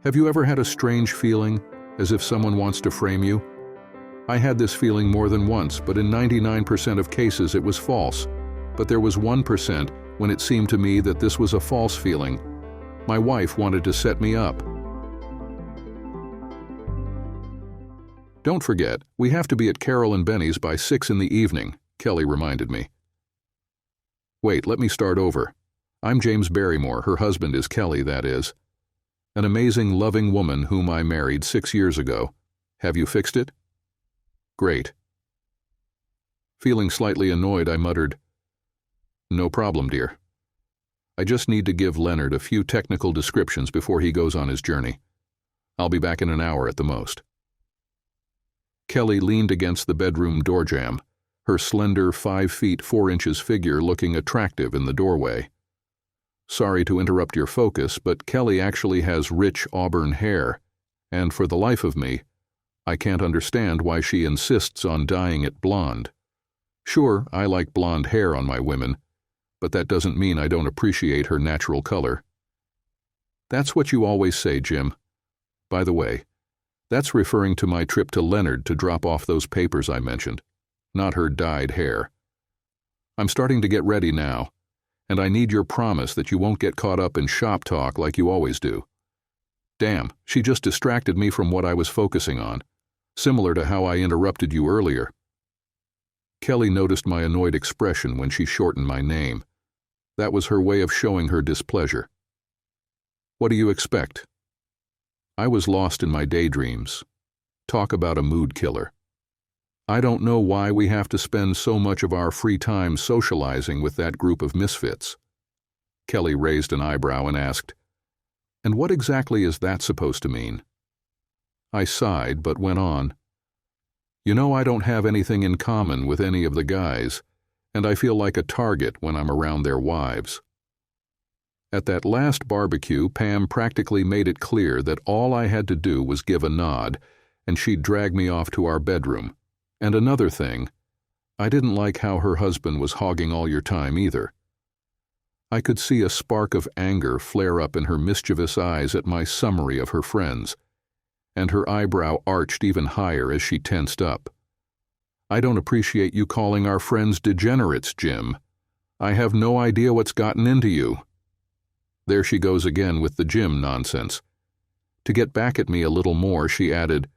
Have you ever had a strange feeling, as if someone wants to frame you? I had this feeling more than once, but in 99% of cases it was false. But there was 1% when it seemed to me that this was a false feeling. My wife wanted to set me up. Don't forget, we have to be at Carol and Benny's by 6 in the evening, Kelly reminded me. Wait, let me start over. I'm James Barrymore, her husband is Kelly, that is. An amazing, loving woman whom I married 6 years ago. Have you fixed it? Great. Feeling slightly annoyed, I muttered, "No problem, dear. I just need to give Leonard a few technical descriptions before he goes on his journey. I'll be back in an hour at the most." Kelly leaned against the bedroom doorjamb, her slender 5 feet 4 inches figure looking attractive in the doorway. Sorry to interrupt your focus, but Kelly actually has rich auburn hair, and for the life of me, I can't understand why she insists on dyeing it blonde. Sure, I like blonde hair on my women, but that doesn't mean I don't appreciate her natural color. That's what you always say, Jim. By the way, that's referring to my trip to Leonard to drop off those papers I mentioned, not her dyed hair. I'm starting to get ready now, and I need your promise that you won't get caught up in shop talk like you always do. Damn, she just distracted me from what I was focusing on, similar to how I interrupted you earlier. Kelly noticed my annoyed expression when she shortened my name. That was her way of showing her displeasure. What do you expect? I was lost in my daydreams. Talk about a mood killer. I don't know why we have to spend so much of our free time socializing with that group of misfits. Kelly raised an eyebrow and asked, "And what exactly is that supposed to mean?" I sighed but went on. You know, I don't have anything in common with any of the guys, and I feel like a target when I'm around their wives. At that last barbecue, Pam practically made it clear that all I had to do was give a nod, and she'd drag me off to our bedroom. And another thing, I didn't like how her husband was hogging all your time either. I could see a spark of anger flare up in her mischievous eyes at my summary of her friends, and her eyebrow arched even higher as she tensed up. I don't appreciate you calling our friends degenerates, Jim. I have no idea what's gotten into you. There she goes again with the Jim nonsense. To get back at me a little more, she added,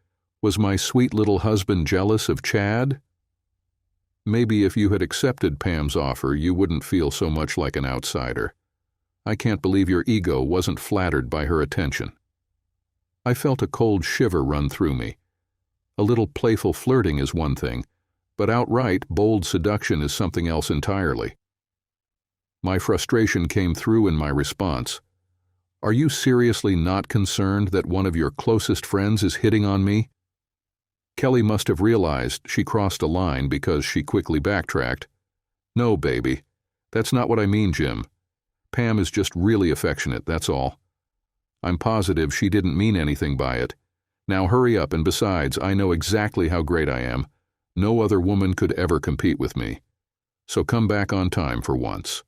"Was my sweet little husband jealous of Chad?" Maybe if you had accepted Pam's offer, you wouldn't feel so much like an outsider. I can't believe your ego wasn't flattered by her attention. I felt a cold shiver run through me. A little playful flirting is one thing, but outright, bold seduction is something else entirely. My frustration came through in my response. Are you seriously not concerned that one of your closest friends is hitting on me? Kelly must have realized she crossed a line because she quickly backtracked. No, baby. That's not what I mean, Jim. Pam is just really affectionate, that's all. I'm positive she didn't mean anything by it. Now hurry up, and besides, I know exactly how great I am. No other woman could ever compete with me. So come back on time for once.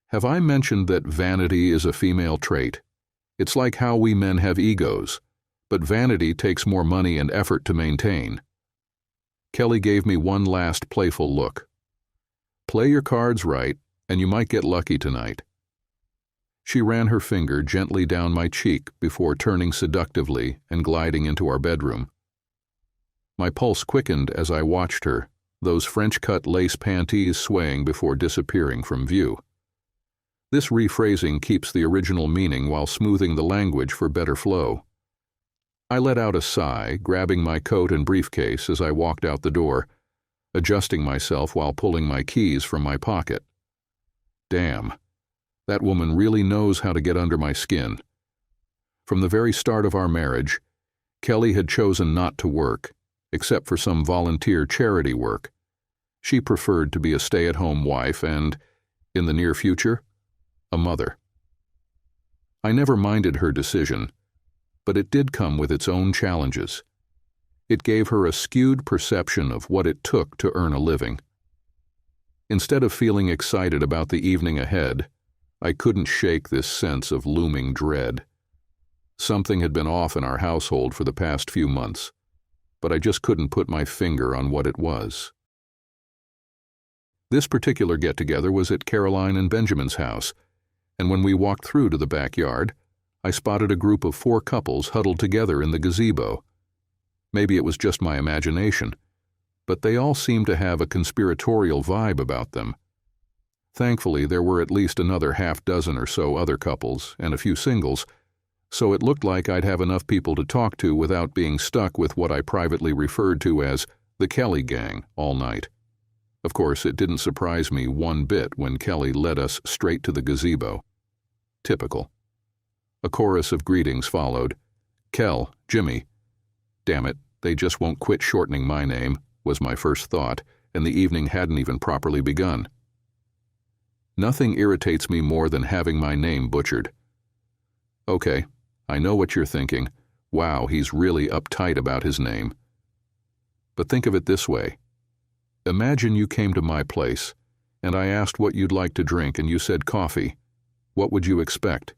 Have I mentioned that vanity is a female trait? It's like how we men have egos, but vanity takes more money and effort to maintain. Kelly gave me one last playful look. Play your cards right, and you might get lucky tonight. She ran her finger gently down my cheek before turning seductively and gliding into our bedroom. My pulse quickened as I watched her, those French-cut lace panties swaying before disappearing from view. This rephrasing keeps the original meaning while smoothing the language for better flow. I let out a sigh, grabbing my coat and briefcase as I walked out the door, adjusting myself while pulling my keys from my pocket. Damn, that woman really knows how to get under my skin. From the very start of our marriage, Kelly had chosen not to work, except for some volunteer charity work. She preferred to be a stay-at-home wife and, in the near future, a mother. I never minded her decision, but it did come with its own challenges. It gave her a skewed perception of what it took to earn a living. Instead of feeling excited about the evening ahead, I couldn't shake this sense of looming dread. Something had been off in our household for the past few months, but I just couldn't put my finger on what it was. This particular get-together was at Caroline and Benjamin's house, and when we walked through to the backyard, I spotted a group of 4 couples huddled together in the gazebo. Maybe it was just my imagination, but they all seemed to have a conspiratorial vibe about them. Thankfully, there were at least another half dozen or so other couples and a few singles, so it looked like I'd have enough people to talk to without being stuck with what I privately referred to as the Kelly gang all night. Of course, it didn't surprise me one bit when Kelly led us straight to the gazebo. Typical. A chorus of greetings followed. Kel, Jimmy. Damn it, they just won't quit shortening my name, was my first thought, and the evening hadn't even properly begun. Nothing irritates me more than having my name butchered. Okay, I know what you're thinking. Wow, he's really uptight about his name. But think of it this way. Imagine you came to my place, and I asked what you'd like to drink, and you said coffee. What would you expect?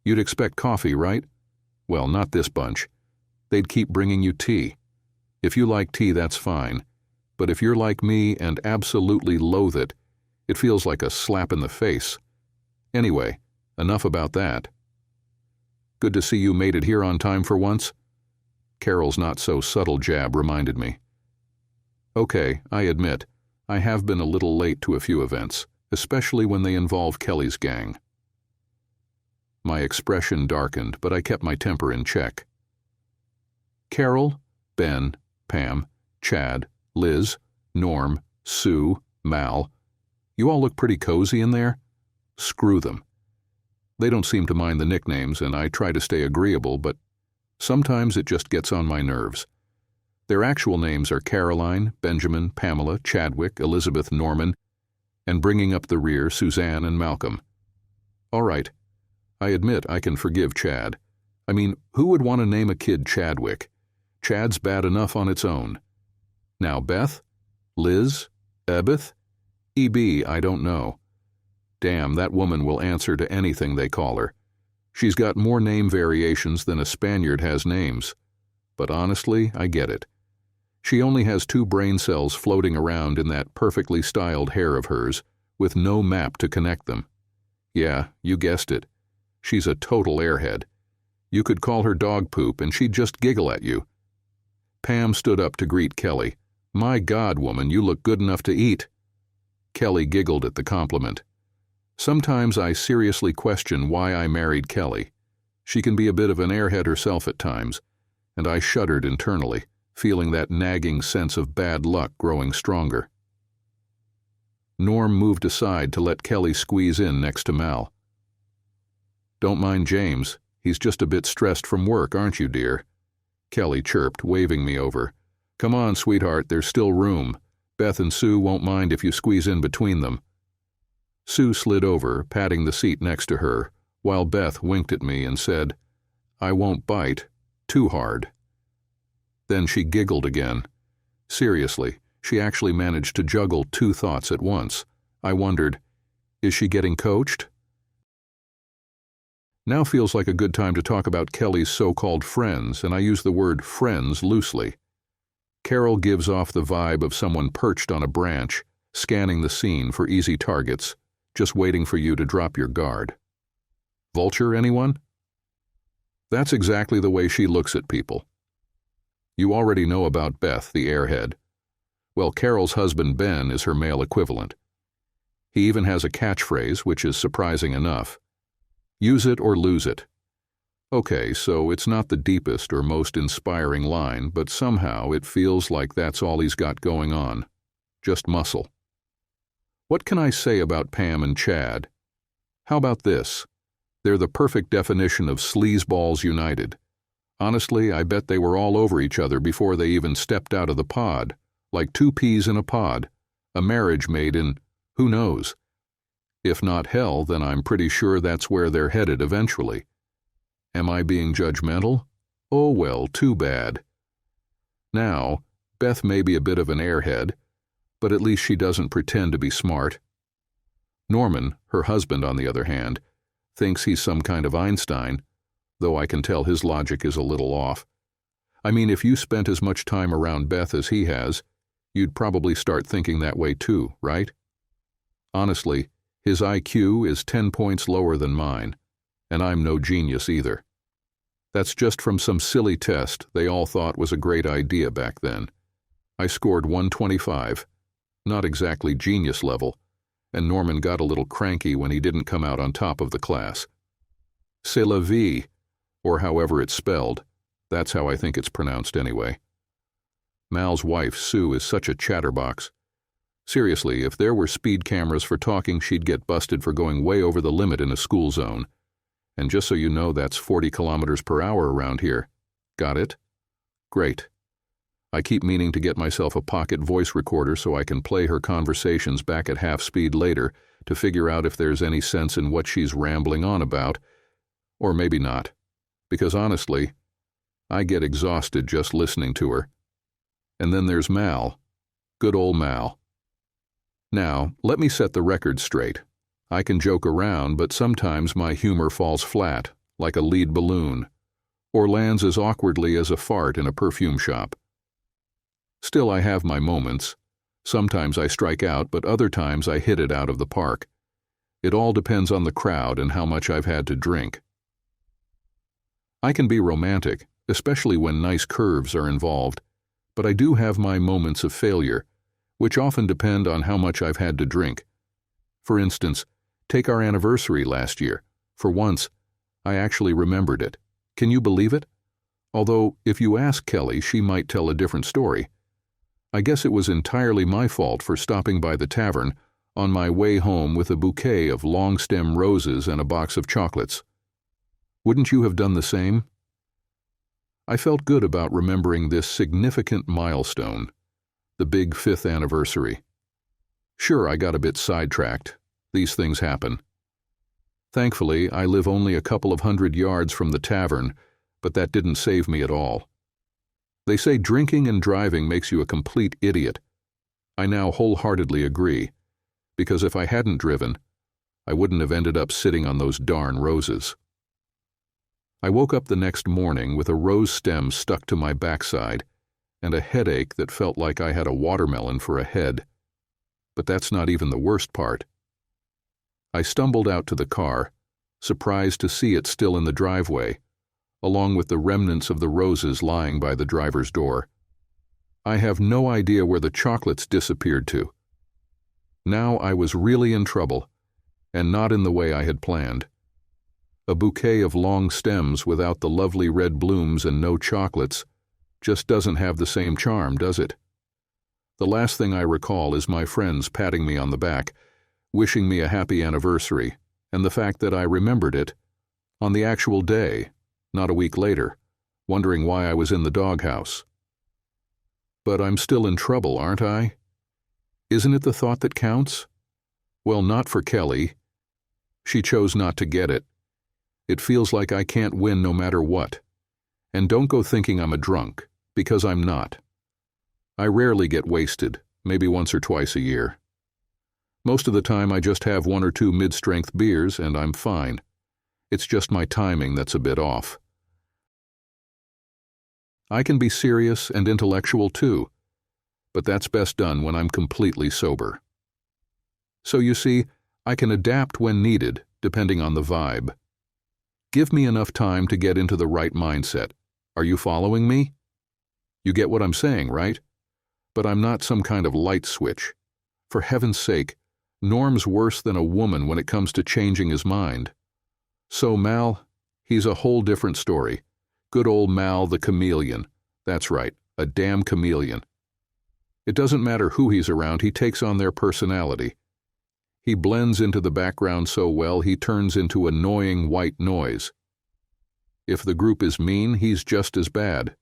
You'd expect coffee, right? Well, not this bunch. They'd keep bringing you tea. If you like tea, that's fine. But if you're like me and absolutely loathe it, it feels like a slap in the face. Anyway, enough about that. Good to see you made it here on time for once. Carol's not-so-subtle jab reminded me. Okay, I admit, I have been a little late to a few events, especially when they involve Kelly's gang. My expression darkened, but I kept my temper in check. Carol, Ben, Pam, Chad, Liz, Norm, Sue, Mal, you all look pretty cozy in there? Screw them. They don't seem to mind the nicknames, and I try to stay agreeable, but sometimes it just gets on my nerves. Their actual names are Caroline, Benjamin, Pamela, Chadwick, Elizabeth, Norman, and bringing up the rear, Suzanne and Malcolm. All right, I admit I can forgive Chad. I mean, who would want to name a kid Chadwick? Chad's bad enough on its own. Now Beth? Liz? Ebeth? E.B., I don't know. Damn, that woman will answer to anything they call her. She's got more name variations than a Spaniard has names. But honestly, I get it. She only has 2 brain cells floating around in that perfectly styled hair of hers, with no map to connect them. Yeah, you guessed it. She's a total airhead. You could call her dog poop and she'd just giggle at you. Pam stood up to greet Kelly. My God, woman, you look good enough to eat. Kelly giggled at the compliment. Sometimes I seriously question why I married Kelly. She can be a bit of an airhead herself at times, and I shuddered internally, feeling that nagging sense of bad luck growing stronger. Norm moved aside to let Kelly squeeze in next to Mal. Don't mind James. He's just a bit stressed from work, aren't you, dear? Kelly chirped, waving me over. Come on, sweetheart, there's still room. Beth and Sue won't mind if you squeeze in between them. Sue slid over, patting the seat next to her, while Beth winked at me and said, I won't bite. Too hard. Then she giggled again. Seriously, she actually managed to juggle 2 thoughts at once. I wondered, is she getting coached? Now feels like a good time to talk about Kelly's so-called friends, and I use the word friends loosely. Carol gives off the vibe of someone perched on a branch, scanning the scene for easy targets, just waiting for you to drop your guard. Vulture, anyone? That's exactly the way she looks at people. You already know about Beth, the airhead. Well, Carol's husband Ben is her male equivalent. He even has a catchphrase, which is surprising enough. Use it or lose it. Okay, so it's not the deepest or most inspiring line, but somehow it feels like that's all he's got going on. Just muscle. What can I say about Pam and Chad? How about this? They're the perfect definition of sleazeballs united. Honestly, I bet they were all over each other before they even stepped out of the pod, like 2 peas in a pod, a marriage made in, who knows? If not hell, then I'm pretty sure that's where they're headed eventually. Am I being judgmental? Oh well, too bad. Now, Beth may be a bit of an airhead, but at least she doesn't pretend to be smart. Norman, her husband on the other hand, thinks he's some kind of Einstein, though I can tell his logic is a little off. I mean, if you spent as much time around Beth as he has, you'd probably start thinking that way too, right? Honestly, his IQ is 10 points lower than mine, and I'm no genius either. That's just from some silly test they all thought was a great idea back then. I scored 125, not exactly genius level, and Norman got a little cranky when he didn't come out on top of the class. C'est la vie, or however it's spelled. That's how I think it's pronounced anyway. Mal's wife, Sue, is such a chatterbox. Seriously, if there were speed cameras for talking, she'd get busted for going way over the limit in a school zone. And just so you know, that's 40 kilometers per hour around here. Got it? Great. I keep meaning to get myself a pocket voice recorder so I can play her conversations back at half speed later to figure out if there's any sense in what she's rambling on about, or maybe not, because honestly, I get exhausted just listening to her. And then there's Mal. Good old Mal. Now, let me set the record straight. I can joke around, but sometimes my humor falls flat, like a lead balloon, or lands as awkwardly as a fart in a perfume shop. Still, I have my moments. Sometimes I strike out, but other times I hit it out of the park. It all depends on the crowd and how much I've had to drink. I can be romantic, especially when nice curves are involved, but I do have my moments of failure, which often depend on how much I've had to drink. For instance, take our anniversary last year. For once, I actually remembered it. Can you believe it? Although, if you ask Kelly, she might tell a different story. I guess it was entirely my fault for stopping by the tavern on my way home with a bouquet of long-stem roses and a box of chocolates. Wouldn't you have done the same? I felt good about remembering this significant milestone, the big 5th anniversary. Sure, I got a bit sidetracked. These things happen. Thankfully, I live only a couple of 100 yards from the tavern, but that didn't save me at all. They say drinking and driving makes you a complete idiot. I now wholeheartedly agree, because if I hadn't driven, I wouldn't have ended up sitting on those darn roses. I woke up the next morning with a rose stem stuck to my backside and a headache that felt like I had a watermelon for a head. But that's not even the worst part. I stumbled out to the car, surprised to see it still in the driveway, along with the remnants of the roses lying by the driver's door. I have no idea where the chocolates disappeared to. Now I was really in trouble, and not in the way I had planned. A bouquet of long stems without the lovely red blooms and no chocolates just doesn't have the same charm, does it? The last thing I recall is my friends patting me on the back, wishing me a happy anniversary, and the fact that I remembered it on the actual day, not a week later, wondering why I was in the doghouse. But I'm still in trouble, aren't I? Isn't it the thought that counts? Well, not for Kelly. She chose not to get it. It feels like I can't win no matter what. And don't go thinking I'm a drunk, because I'm not. I rarely get wasted, maybe once or twice a year. Most of the time I just have 1 or 2 mid-strength beers and I'm fine. It's just my timing that's a bit off. I can be serious and intellectual too, but that's best done when I'm completely sober. So you see, I can adapt when needed, depending on the vibe. Give me enough time to get into the right mindset. Are you following me? You get what I'm saying, right? But I'm not some kind of light switch. For heaven's sake, Norm's worse than a woman when it comes to changing his mind. So Mal, he's a whole different story. Good old Mal the chameleon. That's right, a damn chameleon. It doesn't matter who he's around, he takes on their personality. He blends into the background so well he turns into annoying white noise. If the group is mean, he's just as bad.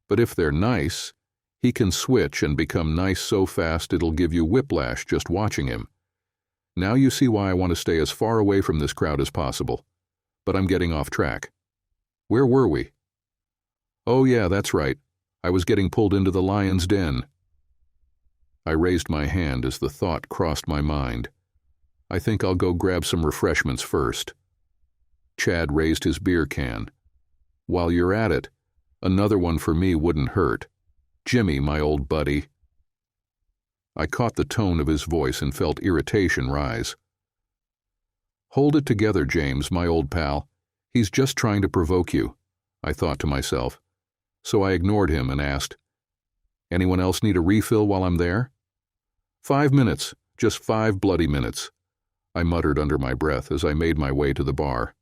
But if they're nice, he can switch and become nice so fast it'll give you whiplash just watching him. Now you see why I want to stay as far away from this crowd as possible. But I'm getting off track. Where were we? Oh yeah, that's right. I was getting pulled into the lion's den. I raised my hand as the thought crossed my mind. I think I'll go grab some refreshments first. Chad raised his beer can, While you're at it, another one for me wouldn't hurt. Jimmy, my old buddy." I caught the tone of his voice and felt irritation rise. "Hold it together, James, my old pal. He's just trying to provoke you," I thought to myself. So I ignored him and asked, "Anyone else need a refill while I'm there?" "5 minutes, just 5 bloody minutes," I muttered under my breath as I made my way to the bar.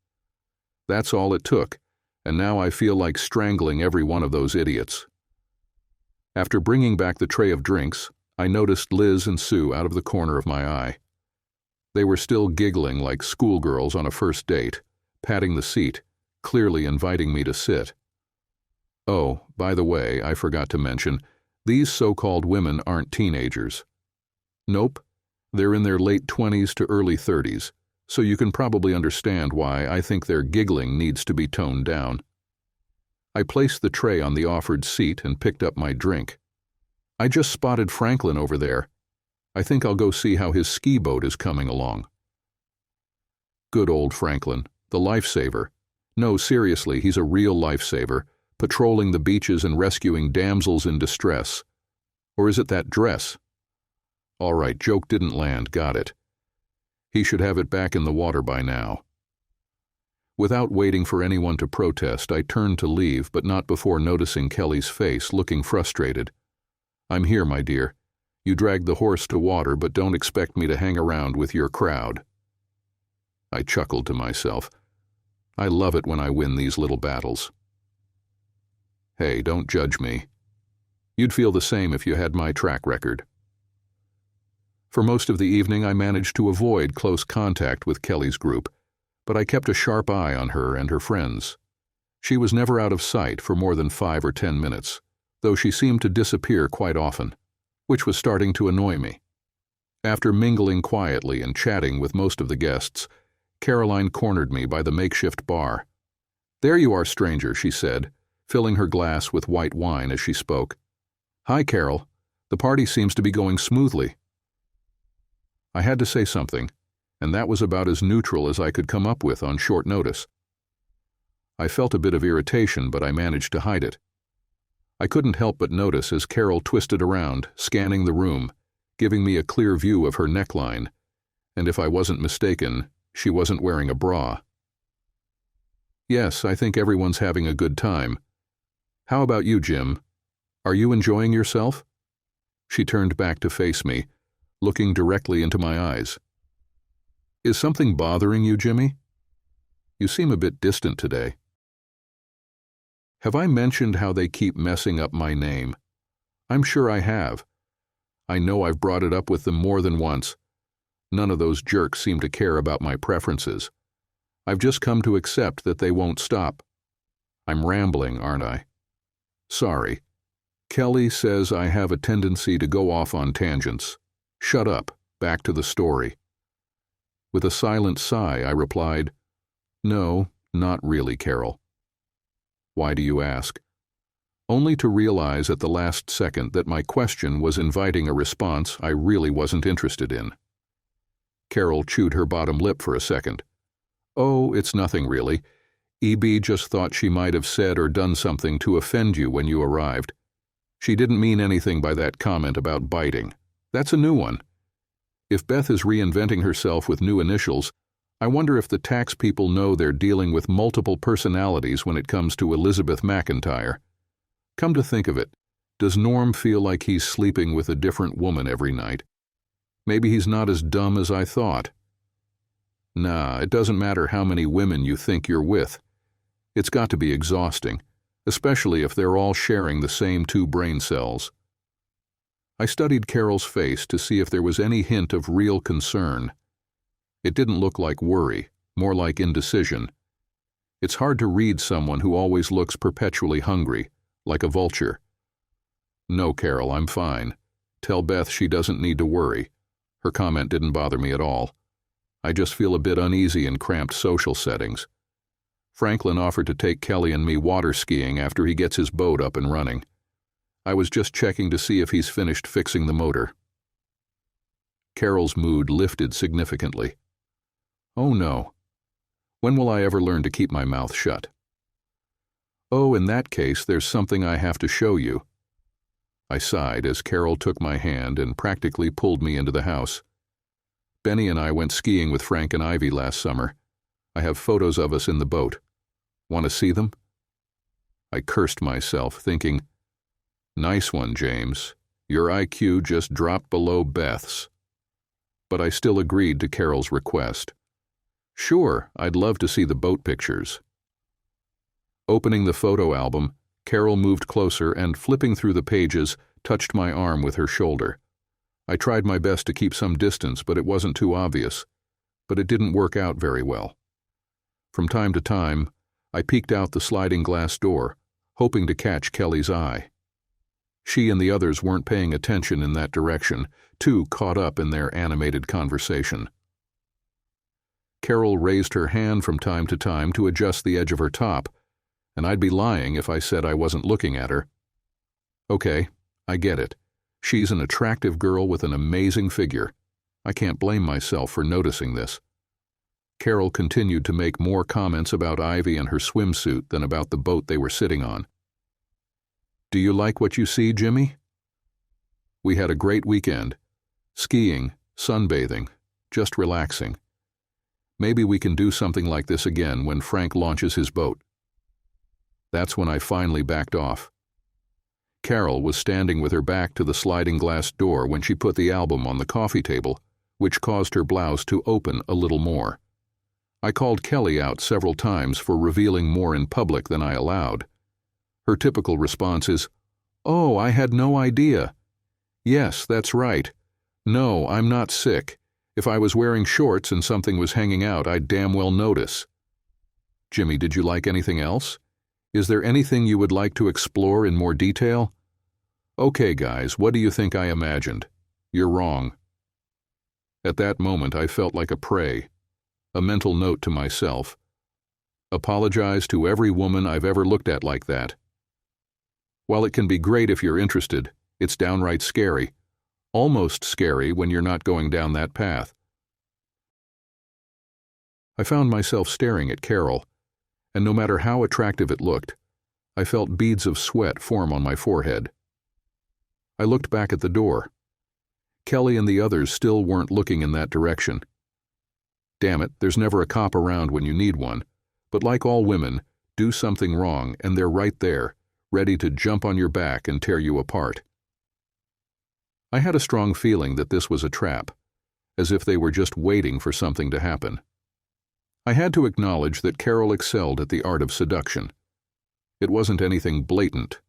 That's all it took, and now I feel like strangling every one of those idiots. After bringing back the tray of drinks, I noticed Liz and Sue out of the corner of my eye. They were still giggling like schoolgirls on a first date, patting the seat, clearly inviting me to sit. Oh, by the way, I forgot to mention, these so-called women aren't teenagers. Nope, they're in their late 20s to early 30s, so you can probably understand why I think their giggling needs to be toned down. I placed the tray on the offered seat and picked up my drink. I just spotted Franklin over there. I think I'll go see how his ski boat is coming along. Good old Franklin, the lifesaver. No, seriously, he's a real lifesaver, patrolling the beaches and rescuing damsels in distress. Or is it that dress? All right, joke didn't land, got it. He should have it back in the water by now. Without waiting for anyone to protest, I turned to leave, but not before noticing Kelly's face, looking frustrated. "I'm here, my dear. You dragged the horse to water, but don't expect me to hang around with your crowd." I chuckled to myself. I love it when I win these little battles. Hey, don't judge me. You'd feel the same if you had my track record. For most of the evening, I managed to avoid close contact with Kelly's group, but I kept a sharp eye on her and her friends. She was never out of sight for more than 5 or 10 minutes, though she seemed to disappear quite often, which was starting to annoy me. After mingling quietly and chatting with most of the guests, Caroline cornered me by the makeshift bar. "There you are, stranger," she said, filling her glass with white wine as she spoke. "Hi, Carol. The party seems to be going smoothly." I had to say something, and that was about as neutral as I could come up with on short notice. I felt a bit of irritation, but I managed to hide it. I couldn't help but notice as Carol twisted around, scanning the room, giving me a clear view of her neckline, and if I wasn't mistaken, she wasn't wearing a bra. "Yes, I think everyone's having a good time. How about you, Jim? Are you enjoying yourself?" She turned back to face me, looking directly into my eyes. "Is something bothering you, Jimmy? You seem a bit distant today." Have I mentioned how they keep messing up my name? I'm sure I have. I know I've brought it up with them more than once. None of those jerks seem to care about my preferences. I've just come to accept that they won't stop. I'm rambling, aren't I? Sorry. Kelly says I have a tendency to go off on tangents. Shut up. Back to the story. With a silent sigh, I replied, "No, not really, Carol." "Why do you ask?" Only to realize at the last second that my question was inviting a response I really wasn't interested in. Carol chewed her bottom lip for a second. "Oh, it's nothing really. EB just thought she might have said or done something to offend you when you arrived. She didn't mean anything by that comment about biting. That's a new one. If Beth is reinventing herself with new initials, I wonder if the tax people know they're dealing with multiple personalities when it comes to Elizabeth McIntyre. Come to think of it, does Norm feel like he's sleeping with a different woman every night? Maybe he's not as dumb as I thought. Nah, it doesn't matter how many women you think you're with. It's got to be exhausting, especially if they're all sharing the same 2 brain cells." I studied Carol's face to see if there was any hint of real concern. It didn't look like worry, more like indecision. It's hard to read someone who always looks perpetually hungry, like a vulture. "No, Carol, I'm fine. Tell Beth she doesn't need to worry." Her comment didn't bother me at all. I just feel a bit uneasy in cramped social settings. Franklin offered to take Kelly and me water skiing after he gets his boat up and running. I was just checking to see if he's finished fixing the motor. Carol's mood lifted significantly. Oh no. When will I ever learn to keep my mouth shut? So in that case, there's something I have to show you. I sighed as Carol took my hand and practically pulled me into the house. Benny and I went skiing with Frank and Ivy last summer. I have photos of us in the boat. Want to see them? I cursed myself, thinking, nice one, James. Your IQ just dropped below Beth's. But I still agreed to Carol's request. Sure, I'd love to see the boat pictures. Opening the photo album, Carol moved closer and, flipping through the pages, touched my arm with her shoulder. I tried my best to keep some distance, but it wasn't too obvious. But it didn't work out very well. From time to time, I peeked out the sliding glass door, hoping to catch Kelly's eye. She and the others weren't paying attention in that direction, too caught up in their animated conversation. Carol raised her hand from time to time to adjust the edge of her top, and I'd be lying if I said I wasn't looking at her. Okay, I get it. She's an attractive girl with an amazing figure. I can't blame myself for noticing this. Carol continued to make more comments about Ivy and her swimsuit than about the boat they were sitting on. Do you like what you see, Jimmy? We had a great weekend. Skiing, sunbathing, just relaxing. Maybe we can do something like this again when Frank launches his boat. That's when I finally backed off. Carol was standing with her back to the sliding glass door when she put the album on the coffee table, which caused her blouse to open a little more. I called Kelly out several times for revealing more in public than I allowed. Her typical response is, "Oh, I had no idea." "Yes, that's right. No, I'm not sick. If I was wearing shorts and something was hanging out, I'd damn well notice." Jimmy, did you like anything else? Is there anything you would like to explore in more detail? Okay, guys, what do you think I imagined? You're wrong. At that moment, I felt like a prey. A mental note to myself. Apologize to every woman I've ever looked at like that. While it can be great if you're interested, it's downright scary. Almost scary when you're not going down that path. I found myself staring at Carol, and no matter how attractive it looked, I felt beads of sweat form on my forehead. I looked back at the door. Kelly and the others still weren't looking in that direction. Damn it, there's never a cop around when you need one, but like all women, do something wrong and they're right there, ready to jump on your back and tear you apart. I had a strong feeling that this was a trap, as if they were just waiting for something to happen. I had to acknowledge that Carol excelled at the art of seduction. It wasn't anything blatant,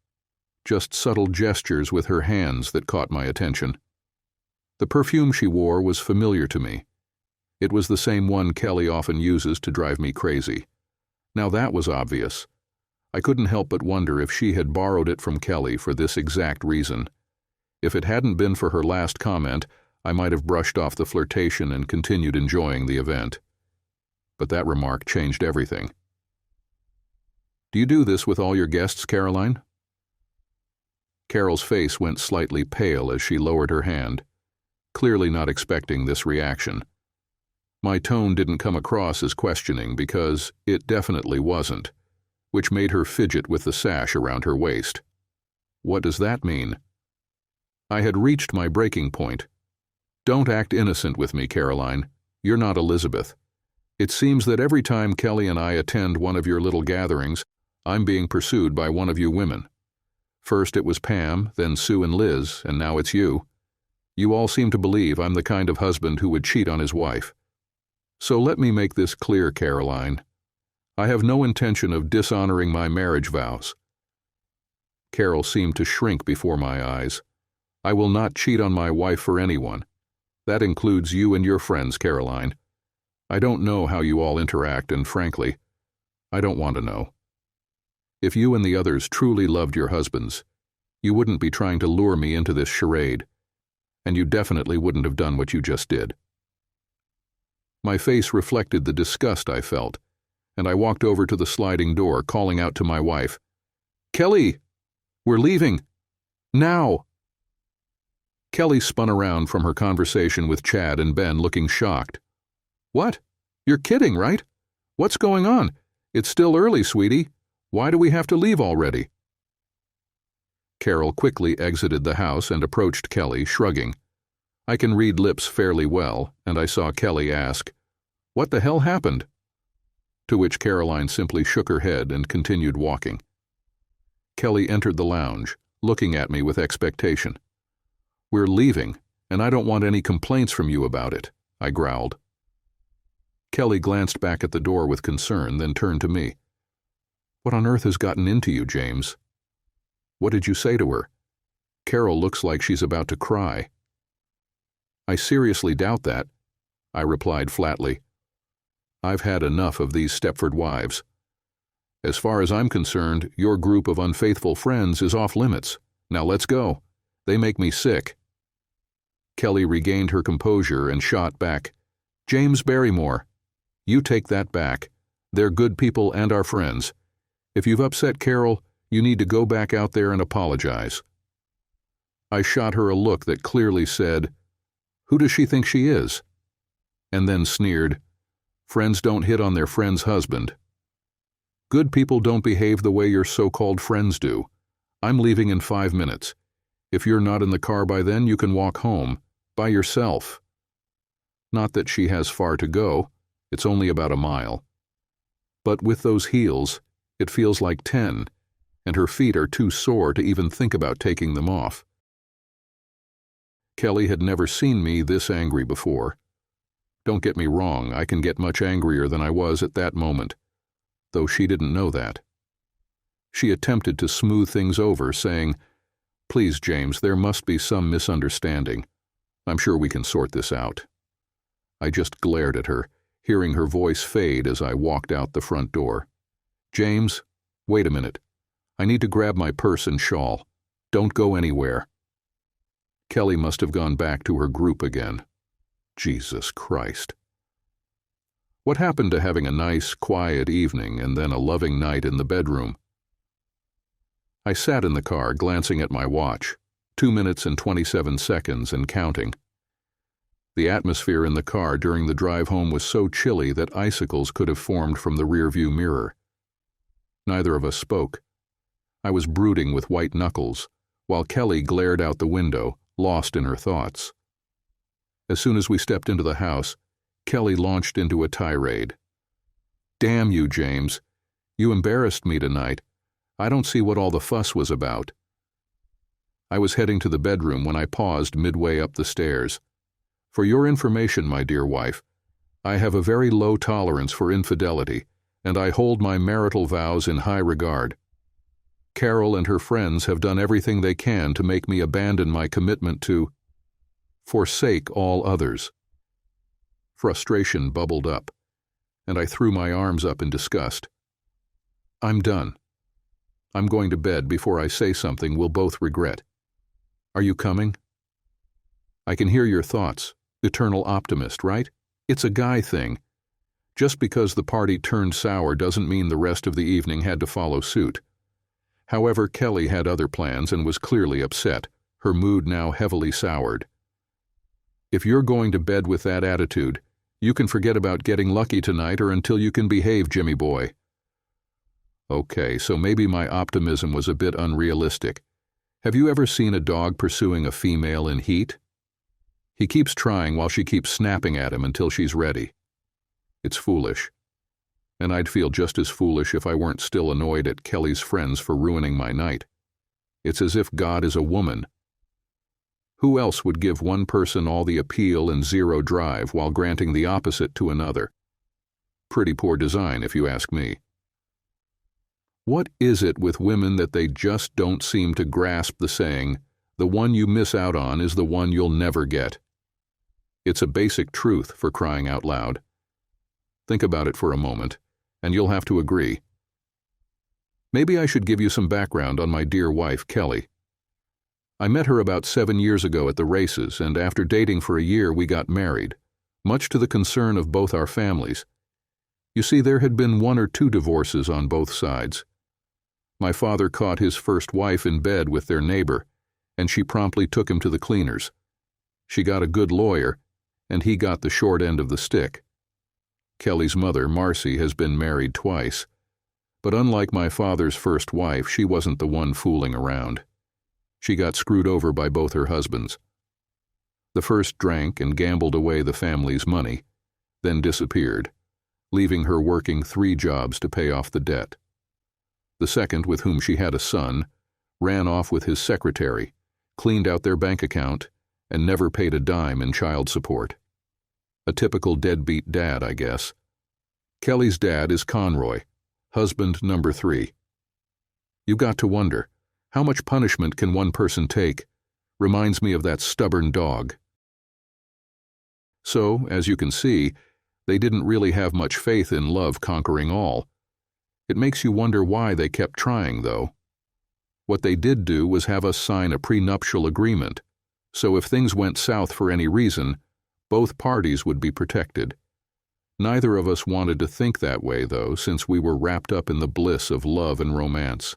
just subtle gestures with her hands that caught my attention. The perfume she wore was familiar to me. It was the same one Kelly often uses to drive me crazy. Now that was obvious. I couldn't help but wonder if she had borrowed it from Kelly for this exact reason. If it hadn't been for her last comment, I might have brushed off the flirtation and continued enjoying the event. But that remark changed everything. Do you do this with all your guests, Caroline? Carol's face went slightly pale as she lowered her hand, clearly not expecting this reaction. My tone didn't come across as questioning because it definitely wasn't, which made her fidget with the sash around her waist. What does that mean? I had reached my breaking point. Don't act innocent with me, Caroline. You're not Elizabeth. It seems that every time Kelly and I attend one of your little gatherings, I'm being pursued by one of you women. First it was Pam, then Sue and Liz, and now it's you. You all seem to believe I'm the kind of husband who would cheat on his wife. So let me make this clear, Caroline. I have no intention of dishonoring my marriage vows. Carol seemed to shrink before my eyes. I will not cheat on my wife for anyone. That includes you and your friends, Caroline. I don't know how you all interact, and frankly, I don't want to know. If you and the others truly loved your husbands, you wouldn't be trying to lure me into this charade, and you definitely wouldn't have done what you just did. My face reflected the disgust I felt, and I walked over to the sliding door, calling out to my wife, "Kelly, we're leaving. Now!" Kelly spun around from her conversation with Chad and Ben, looking shocked. "What? You're kidding, right? What's going on? It's still early, sweetie. Why do we have to leave already?" Carol quickly exited the house and approached Kelly, shrugging. I can read lips fairly well, and I saw Kelly ask, "What the hell happened?" To which Caroline simply shook her head and continued walking. Kelly entered the lounge, looking at me with expectation. "We're leaving, and I don't want any complaints from you about it," I growled. Kelly glanced back at the door with concern, then turned to me. "What on earth has gotten into you, James?" "What did you say to her? Carol looks like she's about to cry." "I seriously doubt that," I replied flatly. "I've had enough of these Stepford wives. As far as I'm concerned, your group of unfaithful friends is off limits. Now let's go. They make me sick." Kelly regained her composure and shot back, "James Barrymore, you take that back. They're good people and our friends. If you've upset Carol, you need to go back out there and apologize." I shot her a look that clearly said, "Who does she think she is?" And then sneered, "Friends don't hit on their friend's husband. Good people don't behave the way your so-called friends do. I'm leaving in 5 minutes. If you're not in the car by then, you can walk home, by yourself." Not that she has far to go. It's only about a mile. But with those heels, it feels like 10, and her feet are too sore to even think about taking them off. Kelly had never seen me this angry before. Don't get me wrong, I can get much angrier than I was at that moment, though she didn't know that. She attempted to smooth things over, saying, "Please, James, there must be some misunderstanding. I'm sure we can sort this out." I just glared at her, hearing her voice fade as I walked out the front door. "James, wait a minute. I need to grab my purse and shawl. Don't go anywhere." Kelly must have gone back to her group again. Jesus Christ. What happened to having a nice, quiet evening and then a loving night in the bedroom? I sat in the car, glancing at my watch, 2 minutes and 27 seconds and counting. The atmosphere in the car during the drive home was so chilly that icicles could have formed from the rearview mirror. Neither of us spoke. I was brooding with white knuckles, while Kelly glared out the window, lost in her thoughts. As soon as we stepped into the house, Kelly launched into a tirade. "Damn you, James. You embarrassed me tonight. I don't see what all the fuss was about." I was heading to the bedroom when I paused midway up the stairs. "For your information, my dear wife, I have a very low tolerance for infidelity, and I hold my marital vows in high regard. Carol and her friends have done everything they can to make me abandon my commitment to forsake all others." Frustration bubbled up, and I threw my arms up in disgust. "I'm done. I'm going to bed before I say something we'll both regret. Are you coming?" "I can hear your thoughts. Eternal optimist, right? It's a guy thing. Just because the party turned sour doesn't mean the rest of the evening had to follow suit." However, Kelly had other plans and was clearly upset, her mood now heavily soured. "If you're going to bed with that attitude, you can forget about getting lucky tonight or until you can behave, Jimmy boy." Okay, so maybe my optimism was a bit unrealistic. Have you ever seen a dog pursuing a female in heat? He keeps trying while she keeps snapping at him until she's ready. It's foolish. And I'd feel just as foolish if I weren't still annoyed at Kelly's friends for ruining my night. It's as if God is a woman. Who else would give one person all the appeal and zero drive while granting the opposite to another? Pretty poor design, if you ask me. What is it with women that they just don't seem to grasp the saying, "The one you miss out on is the one you'll never get"? It's a basic truth, for crying out loud. Think about it for a moment, and you'll have to agree. Maybe I should give you some background on my dear wife, Kelly. I met her about 7 years ago at the races, and after dating for a year we got married, much to the concern of both our families. You see, there had been 1 or 2 divorces on both sides. My father caught his first wife in bed with their neighbor, and she promptly took him to the cleaners. She got a good lawyer, and he got the short end of the stick. Kelly's mother, Marcy, has been married twice, But unlike my father's first wife, she wasn't the one fooling around. She got screwed over by both her husbands. The first drank and gambled away the family's money, then disappeared, leaving her working 3 jobs to pay off the debt. The second, with whom she had a son, ran off with his secretary, cleaned out their bank account, and never paid a dime in child support. A typical deadbeat dad, I guess. Kelly's dad is Conroy, husband number 3. You got to wonder, how much punishment can one person take? Reminds me of that stubborn dog. So, as you can see, they didn't really have much faith in love conquering all. It makes you wonder why they kept trying, though. What they did do was have us sign a prenuptial agreement, so if things went south for any reason, both parties would be protected. Neither of us wanted to think that way, though, since we were wrapped up in the bliss of love and romance.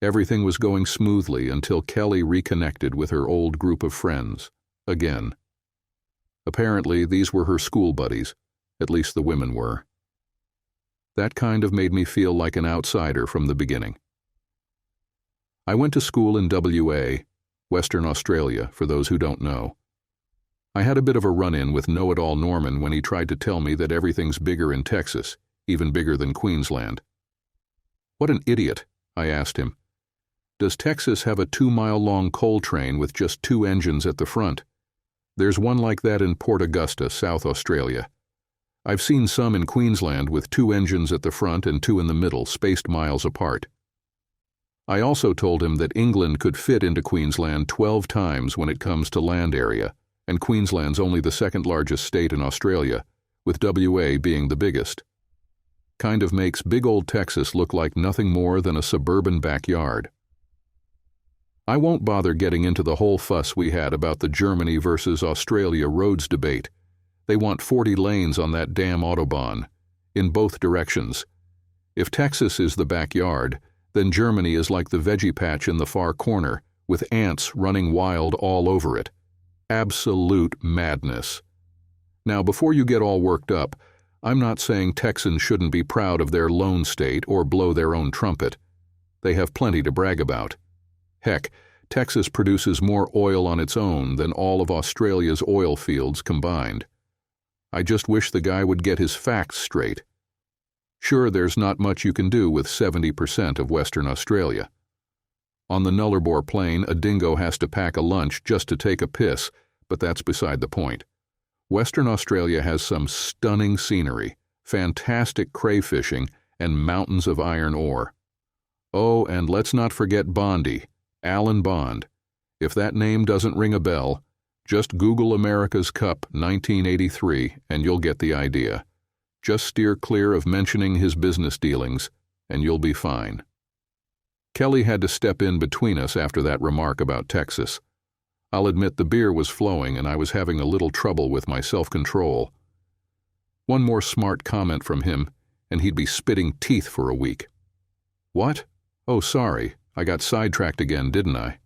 Everything was going smoothly until Kelly reconnected with her old group of friends, again. Apparently, these were her school buddies, at least the women were. That kind of made me feel like an outsider from the beginning. I went to school in WA, Western Australia, for those who don't know. I had a bit of a run-in with know-it-all Norman when he tried to tell me that everything's bigger in Texas, even bigger than Queensland. What an idiot, I asked him. Does Texas have a 2-mile-long coal train with just 2 engines at the front? There's one like that in Port Augusta, South Australia. I've seen some in Queensland with 2 engines at the front and 2 in the middle, spaced miles apart. I also told him that England could fit into Queensland 12 times when it comes to land area, and Queensland's only the 2nd largest state in Australia, with WA being the biggest. Kind of makes big old Texas look like nothing more than a suburban backyard. I won't bother getting into the whole fuss we had about the Germany versus Australia roads debate. They want 40 lanes on that damn Autobahn, in both directions. If Texas is the backyard, then Germany is like the veggie patch in the far corner, with ants running wild all over it. Absolute madness. Now, before you get all worked up, I'm not saying Texans shouldn't be proud of their lone state or blow their own trumpet. They have plenty to brag about. Heck, Texas produces more oil on its own than all of Australia's oil fields combined. I just wish the guy would get his facts straight. Sure, there's not much you can do with 70% of Western Australia. On the Nullarbor Plain, a dingo has to pack a lunch just to take a piss, but that's beside the point. Western Australia has some stunning scenery, fantastic crayfishing, and mountains of iron ore. Oh, and let's not forget Bondi, Alan Bond. If that name doesn't ring a bell, just Google America's Cup 1983 and you'll get the idea. Just steer clear of mentioning his business dealings, and you'll be fine. Kelly had to step in between us after that remark about Texas. I'll admit the beer was flowing and I was having a little trouble with my self-control. One more smart comment from him, and he'd be spitting teeth for a week. What? Oh, sorry, I got sidetracked again, didn't I?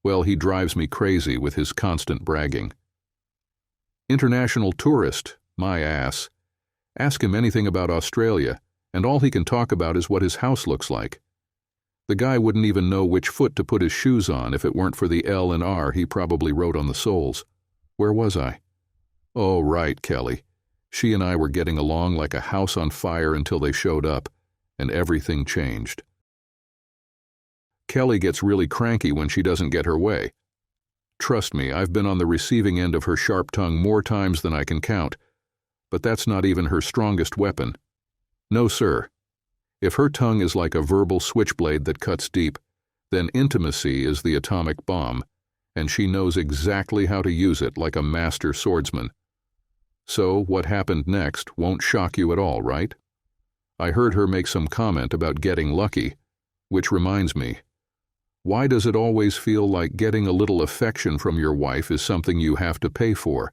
Well, he drives me crazy with his constant bragging. International tourist, my ass. Ask him anything about Australia, and all he can talk about is what his house looks like. The guy wouldn't even know which foot to put his shoes on if it weren't for the L and R he probably wrote on the soles. Where was I? Oh, right, Kelly. She and I were getting along like a house on fire until they showed up, and everything changed. Kelly gets really cranky when she doesn't get her way. Trust me, I've been on the receiving end of her sharp tongue more times than I can count, but that's not even her strongest weapon. No, sir. If her tongue is like a verbal switchblade that cuts deep, then intimacy is the atomic bomb, and she knows exactly how to use it like a master swordsman. So what happened next won't shock you at all, right? I heard her make some comment about getting lucky, which reminds me, why does it always feel like getting a little affection from your wife is something you have to pay for?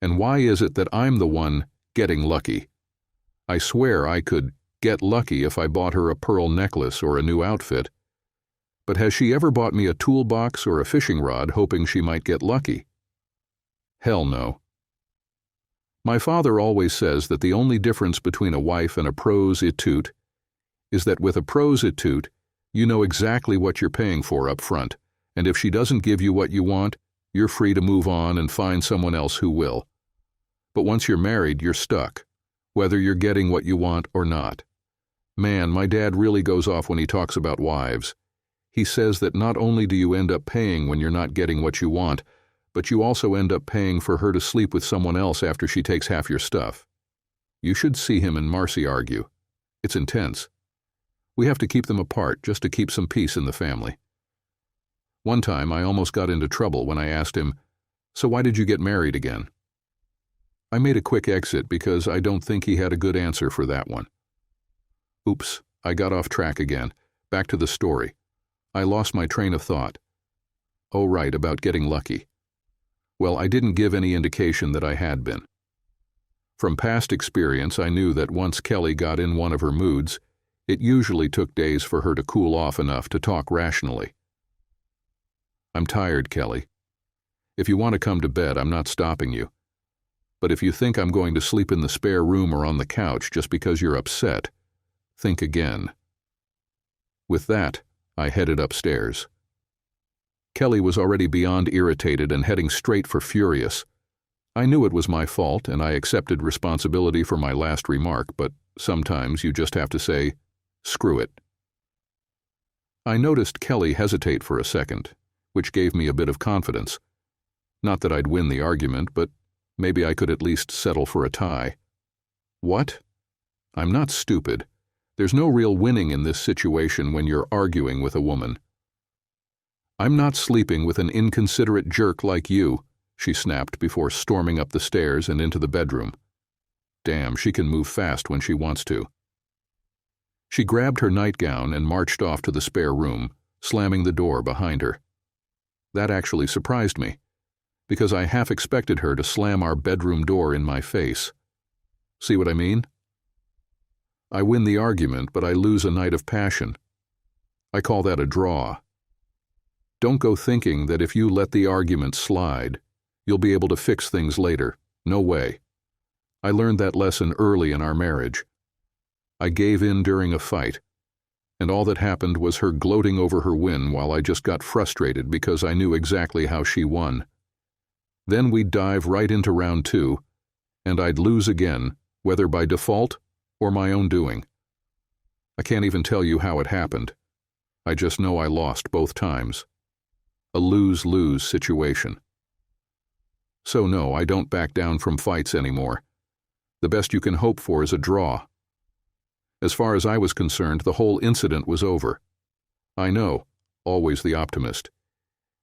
And why is it that I'm the one getting lucky? I swear I could get lucky if I bought her a pearl necklace or a new outfit. But has she ever bought me a toolbox or a fishing rod hoping she might get lucky? Hell no. My father always says that the only difference between a wife and a prose étude is that with a prostitute, you know exactly what you're paying for up front, and if she doesn't give you what you want, you're free to move on and find someone else who will. But once you're married, you're stuck, whether you're getting what you want or not. Man, my dad really goes off when he talks about wives. He says that not only do you end up paying when you're not getting what you want, but you also end up paying for her to sleep with someone else after she takes half your stuff. You should see him and Marcy argue. It's intense. We have to keep them apart just to keep some peace in the family. One time I almost got into trouble when I asked him, "So why did you get married again?" I made a quick exit because I don't think he had a good answer for that one. Oops, I got off track again. Back to the story. I lost my train of thought. Oh, right, about getting lucky. Well, I didn't give any indication that I had been. From past experience, I knew that once Kelly got in one of her moods, it usually took days for her to cool off enough to talk rationally. "I'm tired, Kelly. If you want to come to bed, I'm not stopping you. But if you think I'm going to sleep in the spare room or on the couch just because you're upset, think again." With that, I headed upstairs. Kelly was already beyond irritated and heading straight for furious. I knew it was my fault, and I accepted responsibility for my last remark, but sometimes you just have to say, screw it. I noticed Kelly hesitate for a second, which gave me a bit of confidence. Not that I'd win the argument, but maybe I could at least settle for a tie. What? I'm not stupid. There's no real winning in this situation when you're arguing with a woman. "I'm not sleeping with an inconsiderate jerk like you," she snapped before storming up the stairs and into the bedroom. Damn, she can move fast when she wants to. She grabbed her nightgown and marched off to the spare room, slamming the door behind her. That actually surprised me, because I half expected her to slam our bedroom door in my face. See what I mean? I win the argument, but I lose a night of passion. I call that a draw. Don't go thinking that if you let the argument slide, you'll be able to fix things later. No way. I learned that lesson early in our marriage. I gave in during a fight, and all that happened was her gloating over her win while I just got frustrated because I knew exactly how she won. Then we'd dive right into round 2, and I'd lose again, whether by default or my own doing. I can't even tell you how it happened. I just know I lost both times. A lose-lose situation. So no, I don't back down from fights anymore. The best you can hope for is a draw. As far as I was concerned, the whole incident was over. I know, always the optimist.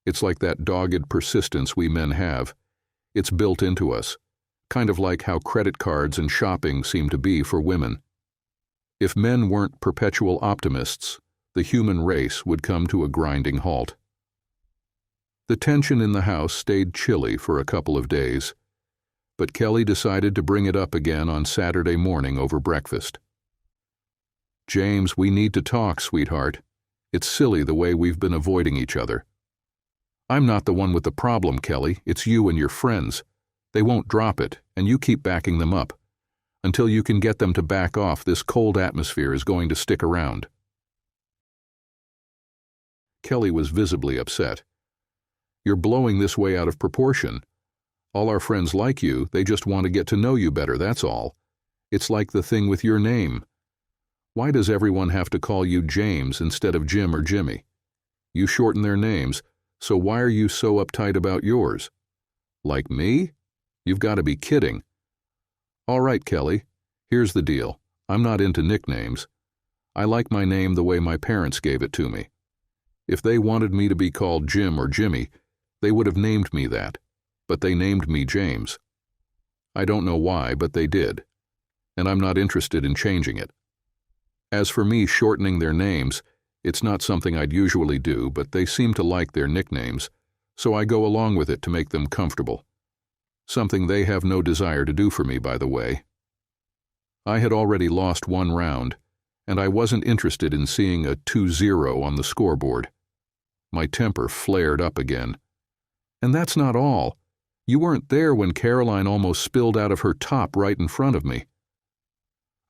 It's like that dogged persistence we men have. It's built into us, kind of like how credit cards and shopping seem to be for women. If men weren't perpetual optimists, the human race would come to a grinding halt. The tension in the house stayed chilly for a couple of days, but Kelly decided to bring it up again on Saturday morning over breakfast. "James, we need to talk, sweetheart. It's silly the way we've been avoiding each other." "I'm not the one with the problem, Kelly. It's you and your friends. They won't drop it, and you keep backing them up. Until you can get them to back off, this cold atmosphere is going to stick around." Kelly was visibly upset. "You're blowing this way out of proportion. All our friends like you, they just want to get to know you better, that's all. It's like the thing with your name. Why does everyone have to call you James instead of Jim or Jimmy? You shorten their names, so why are you so uptight about yours? Like me? You've got to be kidding." "All right, Kelly, here's the deal. I'm not into nicknames. I like my name the way my parents gave it to me. If they wanted me to be called Jim or Jimmy, they would have named me that, but they named me James. I don't know why, but they did, and I'm not interested in changing it. As for me shortening their names, it's not something I'd usually do, but they seem to like their nicknames, so I go along with it to make them comfortable. Something they have no desire to do for me, by the way. I had already lost one round, and I wasn't interested in seeing a 2-0 on the scoreboard. My temper flared up again. And that's not all. You weren't there when Caroline almost spilled out of her top right in front of me.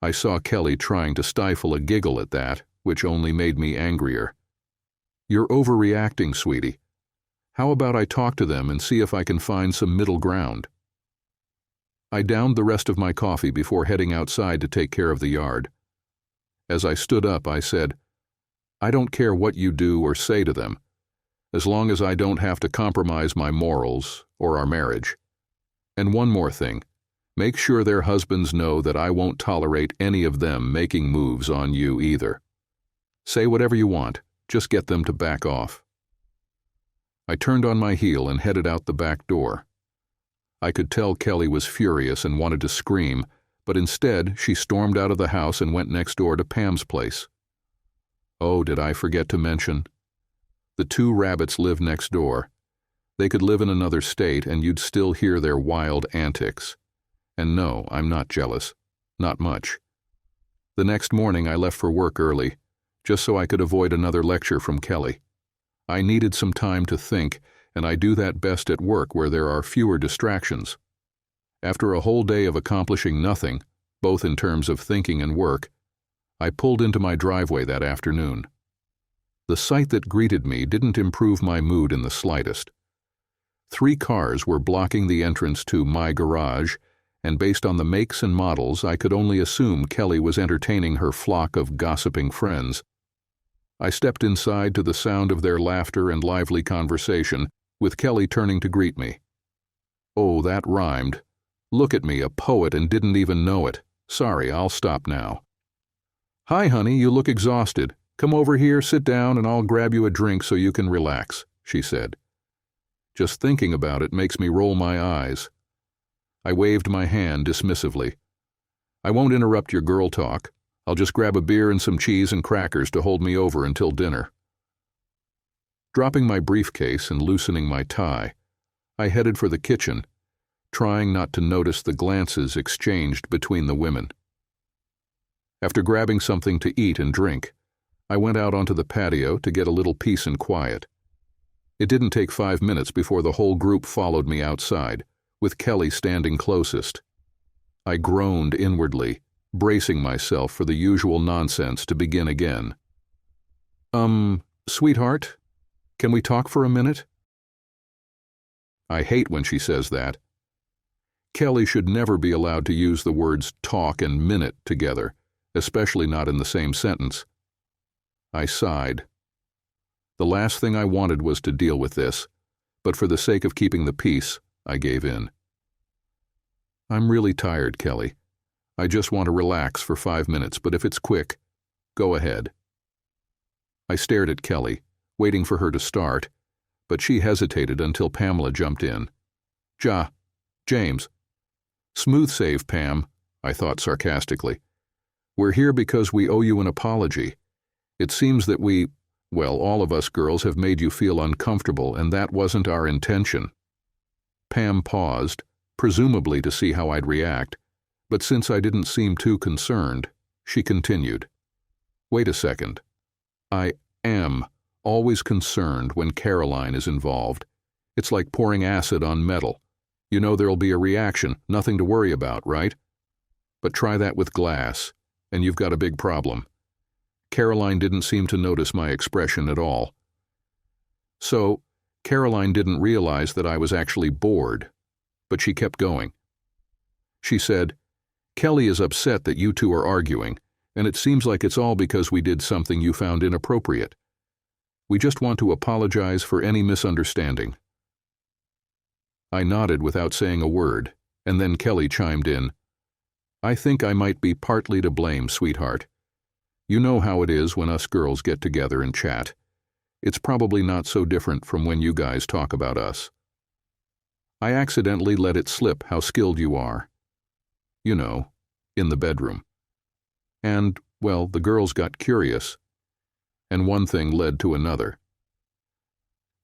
I saw Kelly trying to stifle a giggle at that, which only made me angrier. You're overreacting, sweetie. How about I talk to them and see if I can find some middle ground? I downed the rest of my coffee before heading outside to take care of the yard. As I stood up, I said, I don't care what you do or say to them, as long as I don't have to compromise my morals or our marriage. And one more thing, make sure their husbands know that I won't tolerate any of them making moves on you either. Say whatever you want, just get them to back off. I turned on my heel and headed out the back door. I could tell Kelly was furious and wanted to scream, but instead she stormed out of the house and went next door to Pam's place. Oh, did I forget to mention? The two rabbits live next door. They could live in another state and you'd still hear their wild antics. And no, I'm not jealous. Not much. The next morning I left for work early, just so I could avoid another lecture from Kelly. I needed some time to think, and I do that best at work where there are fewer distractions. After a whole day of accomplishing nothing, both in terms of thinking and work, I pulled into my driveway that afternoon. The sight that greeted me didn't improve my mood in the slightest. 3 cars were blocking the entrance to my garage, and based on the makes and models, I could only assume Kelly was entertaining her flock of gossiping friends. I stepped inside to the sound of their laughter and lively conversation, with Kelly turning to greet me. Oh, that rhymed. Look at me, a poet, and didn't even know it. Sorry, I'll stop now. Hi, honey, you look exhausted. Come over here, sit down, and I'll grab you a drink so you can relax, she said. Just thinking about it makes me roll my eyes. I waved my hand dismissively. I won't interrupt your girl talk. I'll just grab a beer and some cheese and crackers to hold me over until dinner. Dropping my briefcase and loosening my tie, I headed for the kitchen, trying not to notice the glances exchanged between the women. After grabbing something to eat and drink, I went out onto the patio to get a little peace and quiet. It didn't take 5 minutes before the whole group followed me outside, with Kelly standing closest. I groaned inwardly, bracing myself for the usual nonsense to begin again. Sweetheart, can we talk for a minute? I hate when she says that. Kelly should never be allowed to use the words talk and minute together, especially not in the same sentence. I sighed. The last thing I wanted was to deal with this, but for the sake of keeping the peace, I gave in. I'm really tired, Kelly. I just want to relax for 5 minutes, but if it's quick, go ahead. I stared at Kelly, waiting for her to start, but she hesitated until Pamela jumped in. James. Smooth save, Pam, I thought sarcastically. We're here because we owe you an apology. It seems that all of us girls have made you feel uncomfortable, and that wasn't our intention. Pam paused, presumably to see how I'd react, but since I didn't seem too concerned, she continued. Wait a second. I am always concerned when Caroline is involved. It's like pouring acid on metal. You know there'll be a reaction, nothing to worry about, right? But try that with glass, and you've got a big problem. Caroline didn't seem to notice my expression at all. So, Caroline didn't realize that I was actually bored, but she kept going. She said, Kelly is upset that you two are arguing, and it seems like it's all because we did something you found inappropriate. We just want to apologize for any misunderstanding. I nodded without saying a word, and then Kelly chimed in. I think I might be partly to blame, sweetheart. You know how it is when us girls get together and chat. It's probably not so different from when you guys talk about us. I accidentally let it slip how skilled you are. You know, in the bedroom. And, the girls got curious, and one thing led to another.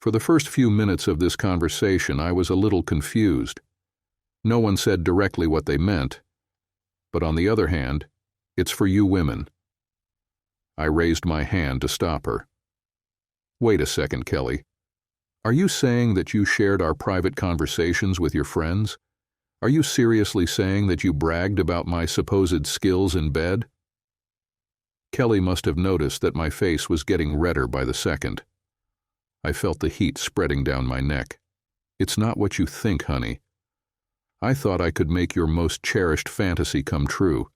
For the first few minutes of this conversation, I was a little confused. No one said directly what they meant, but on the other hand, it's for you women. I raised my hand to stop her. Wait a second, Kelly. Are you saying that you shared our private conversations with your friends? Are you seriously saying that you bragged about my supposed skills in bed? Kelly must have noticed that my face was getting redder by the second. I felt the heat spreading down my neck. It's not what you think, honey. I thought I could make your most cherished fantasy come true,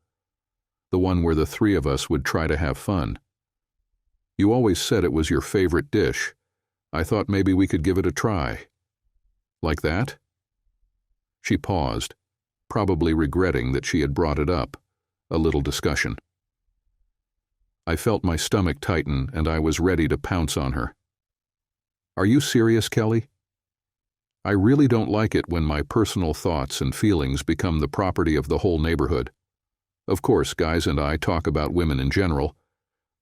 the one where the three of us would try to have fun. You always said it was your favorite dish. I thought maybe we could give it a try. Like that? She paused, probably regretting that she had brought it up. A little discussion. I felt my stomach tighten and I was ready to pounce on her. Are you serious, Kelly? I really don't like it when my personal thoughts and feelings become the property of the whole neighborhood. Of course, guys and I talk about women in general,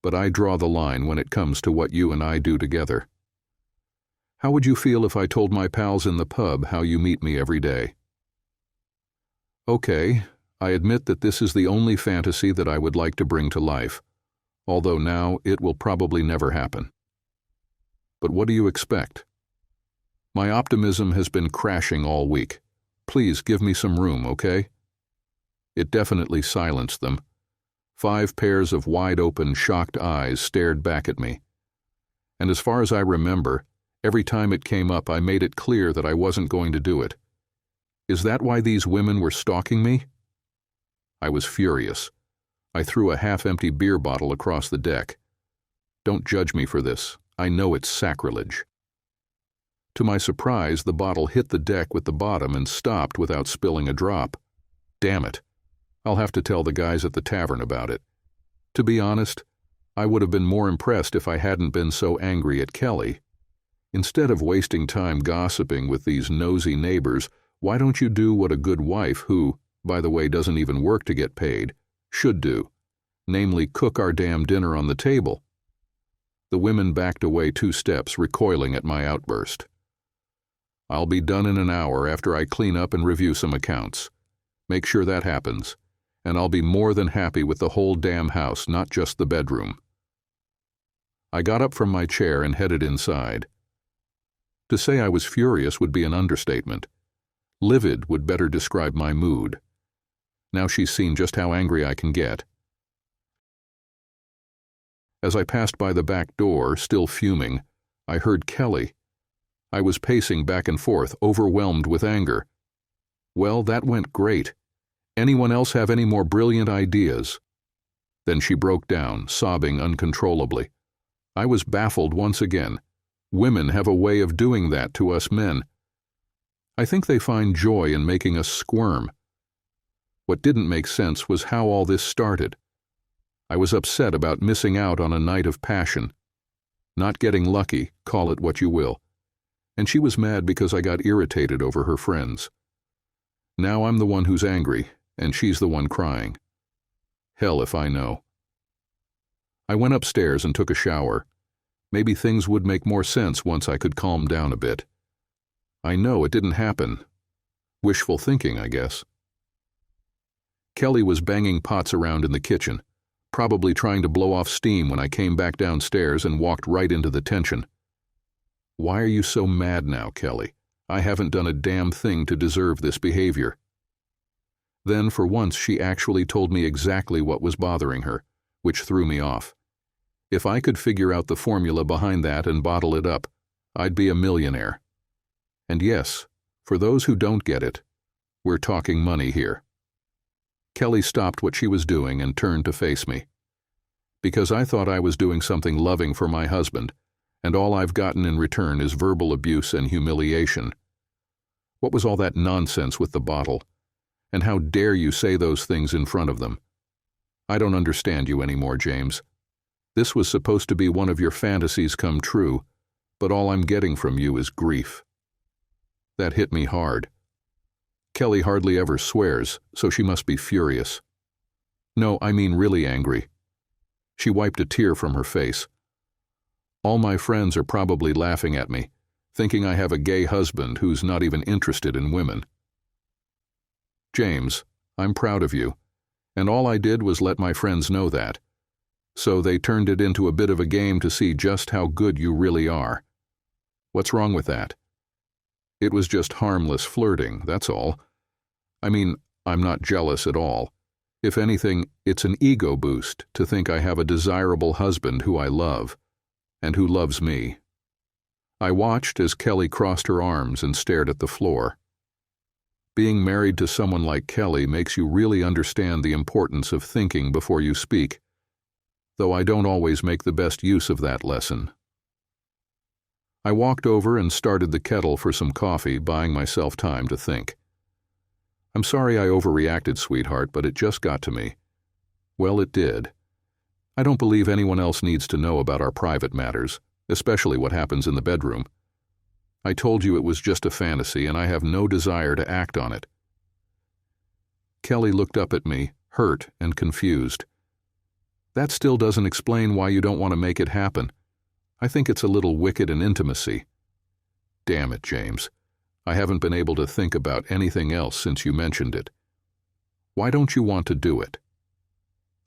but I draw the line when it comes to what you and I do together. How would you feel if I told my pals in the pub how you meet me every day? Okay, I admit that this is the only fantasy that I would like to bring to life, although now it will probably never happen. But what do you expect? My optimism has been crashing all week. Please give me some room, okay? It definitely silenced them. 5 pairs of wide-open, shocked eyes stared back at me. And as far as I remember, every time it came up I made it clear that I wasn't going to do it. Is that why these women were stalking me? I was furious. I threw a half-empty beer bottle across the deck. Don't judge me for this. I know it's sacrilege. To my surprise, the bottle hit the deck with the bottom and stopped without spilling a drop. Damn it. I'll have to tell the guys at the tavern about it. To be honest, I would have been more impressed if I hadn't been so angry at Kelly. Instead of wasting time gossiping with these nosy neighbors, why don't you do what a good wife who, by the way, doesn't even work to get paid, should do, namely cook our damn dinner on the table? The women backed away 2 steps, recoiling at my outburst. I'll be done in an hour after I clean up and review some accounts. Make sure that happens, and I'll be more than happy with the whole damn house, not just the bedroom. I got up from my chair and headed inside. To say I was furious would be an understatement. Livid would better describe my mood. Now she's seen just how angry I can get. As I passed by the back door, still fuming, I heard Kelly. I was pacing back and forth, overwhelmed with anger. Well, that went great. Anyone else have any more brilliant ideas? Then she broke down, sobbing uncontrollably. I was baffled once again. Women have a way of doing that to us men. I think they find joy in making us squirm. What didn't make sense was how all this started. I was upset about missing out on a night of passion. Not getting lucky, call it what you will. And she was mad because I got irritated over her friends. Now I'm the one who's angry, and she's the one crying. Hell if I know. I went upstairs and took a shower. Maybe things would make more sense once I could calm down a bit. I know it didn't happen. Wishful thinking, I guess. Kelly was banging pots around in the kitchen, probably trying to blow off steam when I came back downstairs and walked right into the tension. Why are you so mad now, Kelly? I haven't done a damn thing to deserve this behavior. Then, for once, she actually told me exactly what was bothering her, which threw me off. If I could figure out the formula behind that and bottle it up, I'd be a millionaire. And yes, for those who don't get it, we're talking money here. Kelly stopped what she was doing and turned to face me. Because I thought I was doing something loving for my husband, and all I've gotten in return is verbal abuse and humiliation. What was all that nonsense with the bottle? And how dare you say those things in front of them? I don't understand you anymore, James. This was supposed to be one of your fantasies come true, but all I'm getting from you is grief. That hit me hard. Kelly hardly ever swears, so she must be furious. No, I mean really angry. She wiped a tear from her face. All my friends are probably laughing at me, thinking I have a gay husband who's not even interested in women. James, I'm proud of you, and all I did was let my friends know that. So they turned it into a bit of a game to see just how good you really are. What's wrong with that? It was just harmless flirting, that's all. I mean, I'm not jealous at all. If anything, it's an ego boost to think I have a desirable husband who I love, and who loves me. I watched as Kelly crossed her arms and stared at the floor. Being married to someone like Kelly makes you really understand the importance of thinking before you speak, though I don't always make the best use of that lesson. I walked over and started the kettle for some coffee, buying myself time to think. I'm sorry I overreacted, sweetheart, but it just got to me. Well, it did. I don't believe anyone else needs to know about our private matters, especially what happens in the bedroom. I told you it was just a fantasy, and I have no desire to act on it. Kelly looked up at me, hurt and confused. That still doesn't explain why you don't want to make it happen. I think it's a little wicked in intimacy. Damn it, James. I haven't been able to think about anything else since you mentioned it. Why don't you want to do it?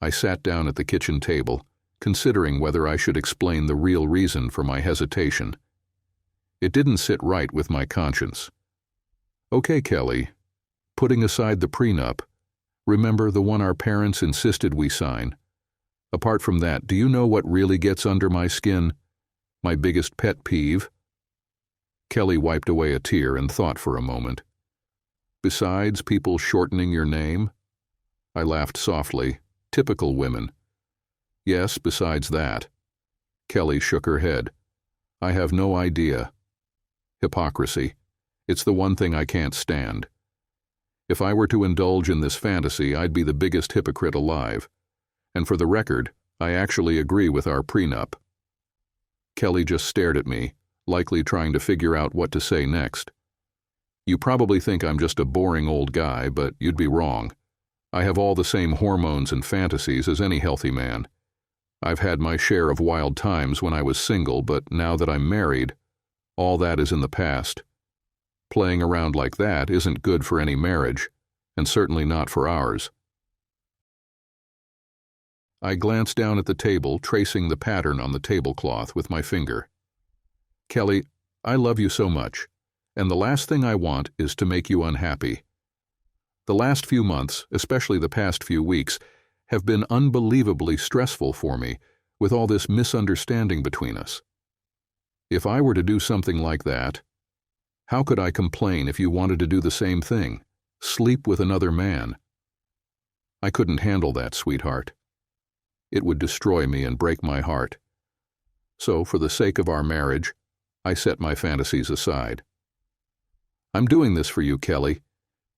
I sat down at the kitchen table, considering whether I should explain the real reason for my hesitation. It didn't sit right with my conscience. Okay, Kelly, putting aside the prenup, remember the one our parents insisted we sign. Apart from that, do you know what really gets under my skin? My biggest pet peeve? Kelly wiped away a tear and thought for a moment. Besides people shortening your name? I laughed softly. Typical women. Yes, besides that. Kelly shook her head. I have no idea. Hypocrisy. It's the one thing I can't stand. If I were to indulge in this fantasy, I'd be the biggest hypocrite alive. And for the record, I actually agree with our prenup. Kelly just stared at me, likely trying to figure out what to say next. You probably think I'm just a boring old guy, but you'd be wrong. I have all the same hormones and fantasies as any healthy man. I've had my share of wild times when I was single, but now that I'm married, all that is in the past. Playing around like that isn't good for any marriage, and certainly not for ours. I glanced down at the table, tracing the pattern on the tablecloth with my finger. Kelly, I love you so much, and the last thing I want is to make you unhappy. The last few months, especially the past few weeks, have been unbelievably stressful for me, with all this misunderstanding between us. If I were to do something like that, how could I complain if you wanted to do the same thing, sleep with another man? I couldn't handle that, sweetheart. It would destroy me and break my heart. So, for the sake of our marriage, I set my fantasies aside. I'm doing this for you, Kelly.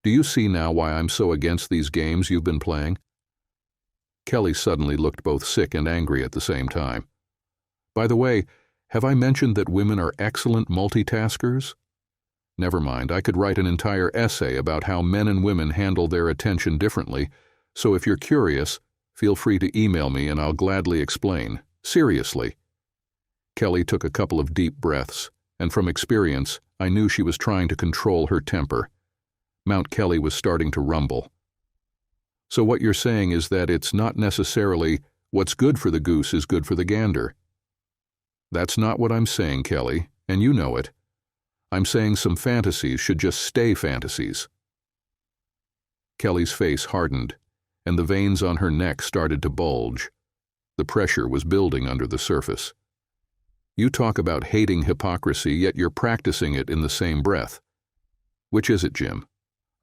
Do you see now why I'm so against these games you've been playing? Kelly suddenly looked both sick and angry at the same time. By the way, have I mentioned that women are excellent multitaskers? Never mind, I could write an entire essay about how men and women handle their attention differently, so if you're curious, feel free to email me and I'll gladly explain. Seriously. Kelly took a couple of deep breaths, and from experience, I knew she was trying to control her temper. Mount Kelly was starting to rumble. So what you're saying is that it's not necessarily what's good for the goose is good for the gander. That's not what I'm saying, Kelly, and you know it. I'm saying some fantasies should just stay fantasies. Kelly's face hardened, and the veins on her neck started to bulge. The pressure was building under the surface. You talk about hating hypocrisy, yet you're practicing it in the same breath. Which is it, Jim?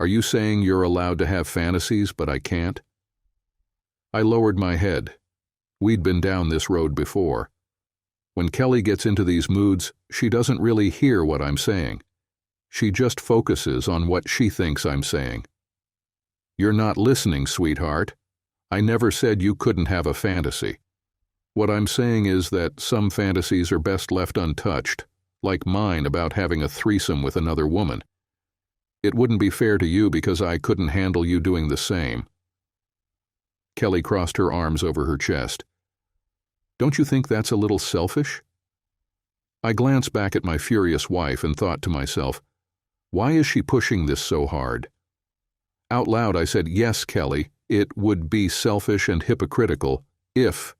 Are you saying you're allowed to have fantasies, but I can't? I lowered my head. We'd been down this road before. When Kelly gets into these moods, she doesn't really hear what I'm saying. She just focuses on what she thinks I'm saying. You're not listening, sweetheart. I never said you couldn't have a fantasy. What I'm saying is that some fantasies are best left untouched, like mine about having a threesome with another woman. It wouldn't be fair to you because I couldn't handle you doing the same. Kelly crossed her arms over her chest. Don't you think that's a little selfish? I glanced back at my furious wife and thought to myself, why is she pushing this so hard? Out loud I said, yes, Kelly, it would be selfish and hypocritical if,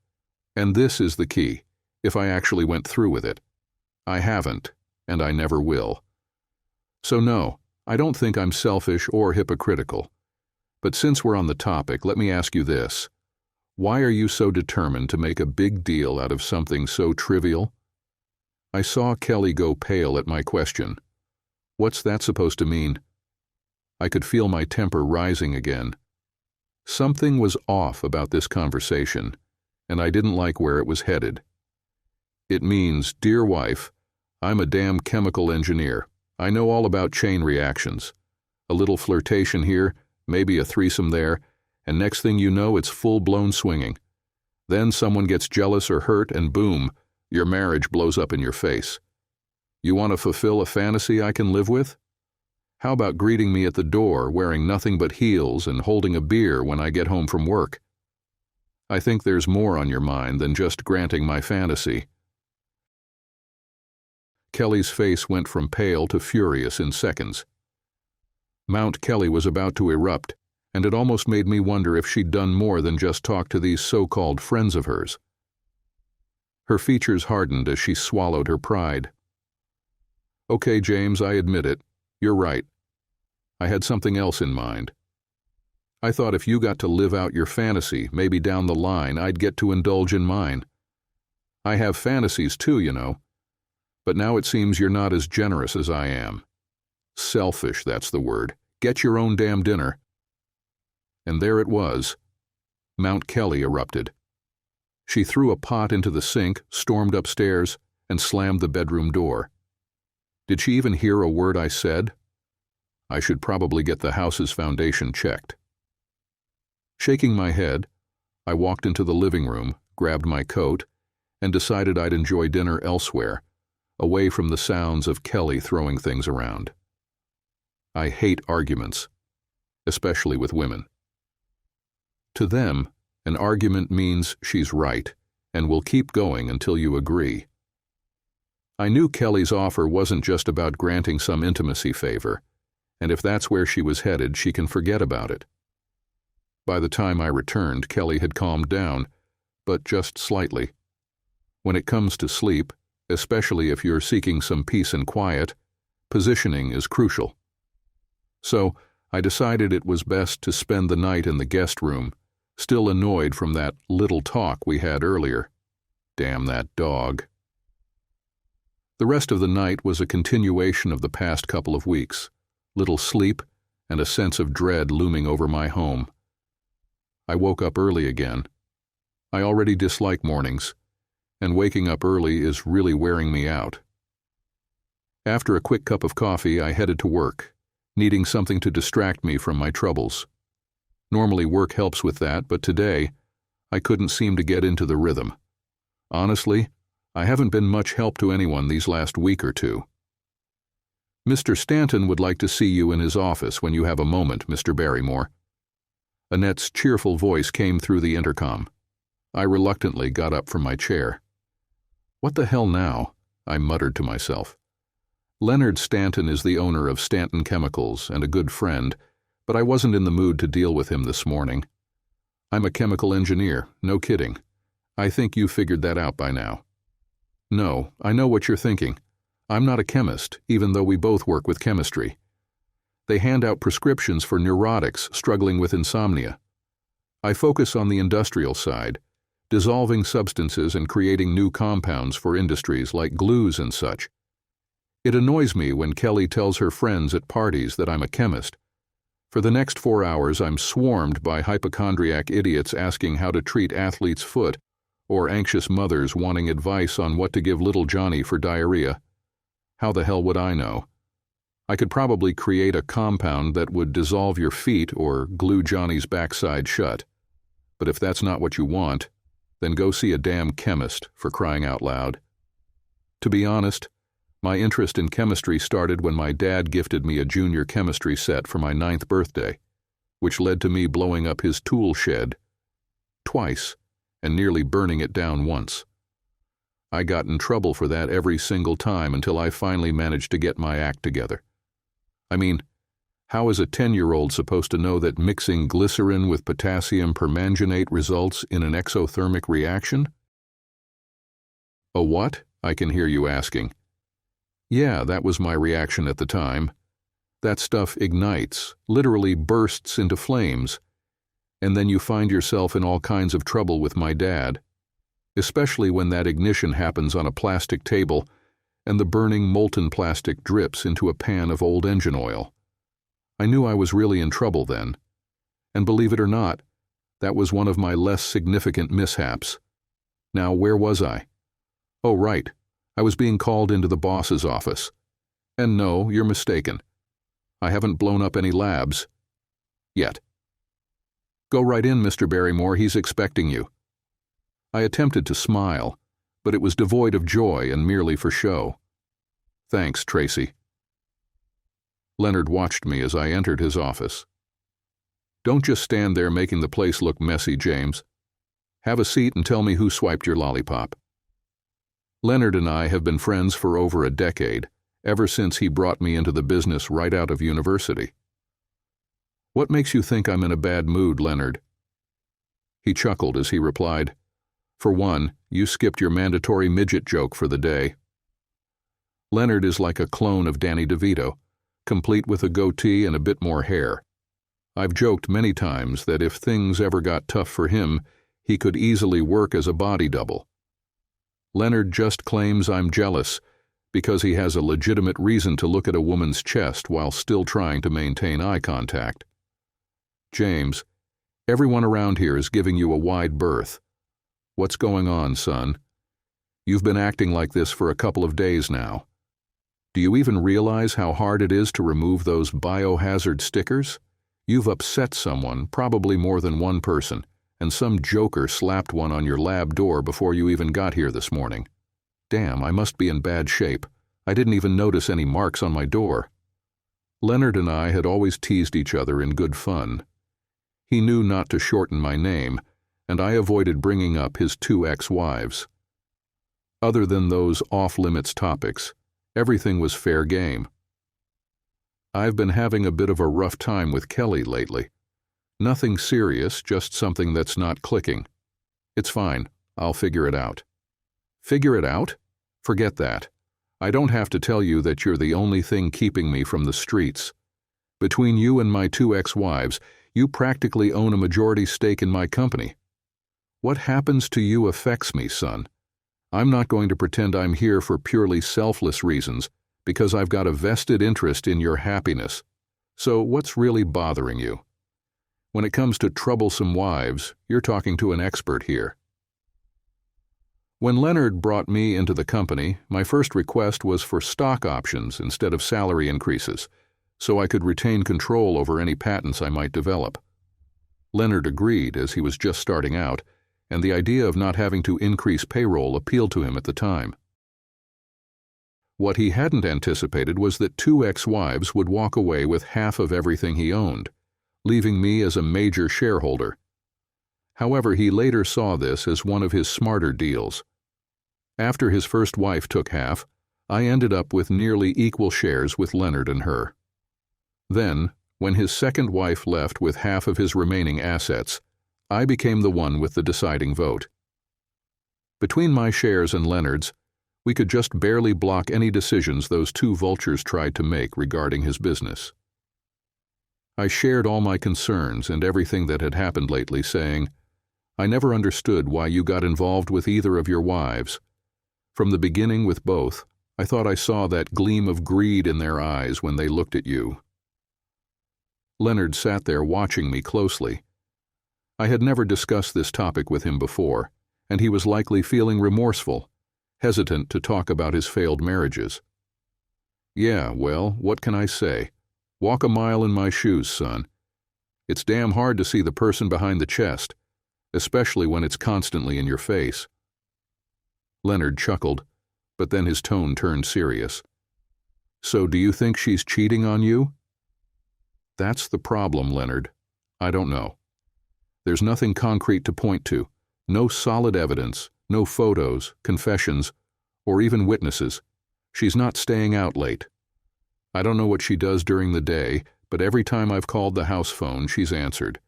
and this is the key, if I actually went through with it. I haven't, and I never will. So no, I don't think I'm selfish or hypocritical. But since we're on the topic, let me ask you this. Why are you so determined to make a big deal out of something so trivial? I saw Kelly go pale at my question. What's that supposed to mean? I could feel my temper rising again. Something was off about this conversation, and I didn't like where it was headed. It means, dear wife, I'm a damn chemical engineer. I know all about chain reactions. A little flirtation here, maybe a threesome there, and next thing you know, it's full-blown swinging. Then someone gets jealous or hurt, and boom, your marriage blows up in your face. You want to fulfill a fantasy I can live with? How about greeting me at the door wearing nothing but heels and holding a beer when I get home from work? I think there's more on your mind than just granting my fantasy. Kelly's face went from pale to furious in seconds. Mount Kelly was about to erupt, and it almost made me wonder if she'd done more than just talk to these so-called friends of hers. Her features hardened as she swallowed her pride. Okay, James, I admit it. You're right. I had something else in mind. I thought if you got to live out your fantasy, maybe down the line I'd get to indulge in mine. I have fantasies too, you know. But now it seems you're not as generous as I am. Selfish, that's the word. Get your own damn dinner. And there it was. Mount Kelly erupted. She threw a pot into the sink, stormed upstairs, and slammed the bedroom door. Did she even hear a word I said? I should probably get the house's foundation checked. Shaking my head, I walked into the living room, grabbed my coat, and decided I'd enjoy dinner elsewhere, away from the sounds of Kelly throwing things around. I hate arguments, especially with women. To them, an argument means she's right and will keep going until you agree. I knew Kelly's offer wasn't just about granting some intimacy favor, and if that's where she was headed, she can forget about it. By the time I returned, Kelly had calmed down, but just slightly. When it comes to sleep, especially if you're seeking some peace and quiet, positioning is crucial. So I decided it was best to spend the night in the guest room, still annoyed from that little talk we had earlier. Damn that dog. The rest of the night was a continuation of the past couple of weeks, little sleep and a sense of dread looming over my home. I woke up early again. I already dislike mornings, and waking up early is really wearing me out. After a quick cup of coffee, I headed to work, needing something to distract me from my troubles. Normally work helps with that, but today, I couldn't seem to get into the rhythm. Honestly, I haven't been much help to anyone these last week or two. Mr. Stanton would like to see you in his office when you have a moment, Mr. Barrymore. Annette's cheerful voice came through the intercom. I reluctantly got up from my chair. What the hell now? I muttered to myself. Leonard Stanton is the owner of Stanton Chemicals and a good friend, but I wasn't in the mood to deal with him this morning. I'm a chemical engineer, no kidding. I think you figured that out by now. No, I know what you're thinking. I'm not a chemist, even though we both work with chemistry. They hand out prescriptions for neurotics struggling with insomnia. I focus on the industrial side, dissolving substances and creating new compounds for industries like glues and such. It annoys me when Kelly tells her friends at parties that I'm a chemist. For the next 4 hours, I'm swarmed by hypochondriac idiots asking how to treat athlete's foot, or anxious mothers wanting advice on what to give little Johnny for diarrhea. How the hell would I know? I could probably create a compound that would dissolve your feet or glue Johnny's backside shut. But if that's not what you want, then go see a damn chemist, for crying out loud. To be honest, my interest in chemistry started when my dad gifted me a junior chemistry set for my 9th birthday, which led to me blowing up his tool shed twice and nearly burning it down once. I got in trouble for that every single time until I finally managed to get my act together. I mean, how is a 10-year-old supposed to know that mixing glycerin with potassium permanganate results in an exothermic reaction? A what? I can hear you asking. Yeah, that was my reaction at the time. That stuff ignites, literally bursts into flames, and then you find yourself in all kinds of trouble with my dad, especially when that ignition happens on a plastic table and the burning molten plastic drips into a pan of old engine oil. I knew I was really in trouble then, and believe it or not, that was one of my less significant mishaps. Now, where was I? Oh, right, I was being called into the boss's office. And no, you're mistaken. I haven't blown up any labs. Yet. Go right in, Mr. Barrymore, he's expecting you. I attempted to smile, but it was devoid of joy and merely for show. Thanks, Tracy. Leonard watched me as I entered his office. Don't just stand there making the place look messy, James. Have a seat and tell me who swiped your lollipop. Leonard and I have been friends for over a decade, ever since he brought me into the business right out of university. What makes you think I'm in a bad mood, Leonard? He chuckled as he replied, For one, you skipped your mandatory midget joke for the day. Leonard is like a clone of Danny DeVito, complete with a goatee and a bit more hair. I've joked many times that if things ever got tough for him, he could easily work as a body double. Leonard just claims I'm jealous because he has a legitimate reason to look at a woman's chest while still trying to maintain eye contact. James, everyone around here is giving you a wide berth. What's going on, son? You've been acting like this for a couple of days now. Do you even realize how hard it is to remove those biohazard stickers? You've upset someone, probably more than one person, and some joker slapped one on your lab door before you even got here this morning. Damn, I must be in bad shape. I didn't even notice any marks on my door. Leonard and I had always teased each other in good fun. He knew not to shorten my name, and I avoided bringing up his 2 ex-wives. Other than those off-limits topics, everything was fair game. I've been having a bit of a rough time with Kelly lately. Nothing serious, just something that's not clicking. It's fine. I'll figure it out. Figure it out? Forget that. I don't have to tell you that you're the only thing keeping me from the streets. Between you and my 2 ex-wives, you practically own a majority stake in my company. What happens to you affects me, son. I'm not going to pretend I'm here for purely selfless reasons, because I've got a vested interest in your happiness. So what's really bothering you? When it comes to troublesome wives, you're talking to an expert here. When Leonard brought me into the company, my first request was for stock options instead of salary increases, so I could retain control over any patents I might develop. Leonard agreed, as he was just starting out, and the idea of not having to increase payroll appealed to him at the time. What he hadn't anticipated was that 2 ex-wives would walk away with half of everything he owned, leaving me as a major shareholder. However, he later saw this as one of his smarter deals. After his first wife took half, I ended up with nearly equal shares with Leonard and her. Then, when his second wife left with half of his remaining assets, I became the one with the deciding vote. Between my shares and Leonard's, we could just barely block any decisions those 2 vultures tried to make regarding his business. I shared all my concerns and everything that had happened lately, saying, I never understood why you got involved with either of your wives. From the beginning with both, I thought I saw that gleam of greed in their eyes when they looked at you. Leonard sat there watching me closely. I had never discussed this topic with him before, and he was likely feeling remorseful, hesitant to talk about his failed marriages. Yeah, well, what can I say? Walk a mile in my shoes, son. It's damn hard to see the person behind the chest, especially when it's constantly in your face. Leonard chuckled, but then his tone turned serious. So do you think she's cheating on you? That's the problem, Leonard. I don't know. There's nothing concrete to point to, no solid evidence, no photos, confessions, or even witnesses. She's not staying out late. I don't know what she does during the day, but every time I've called the house phone, she's answered.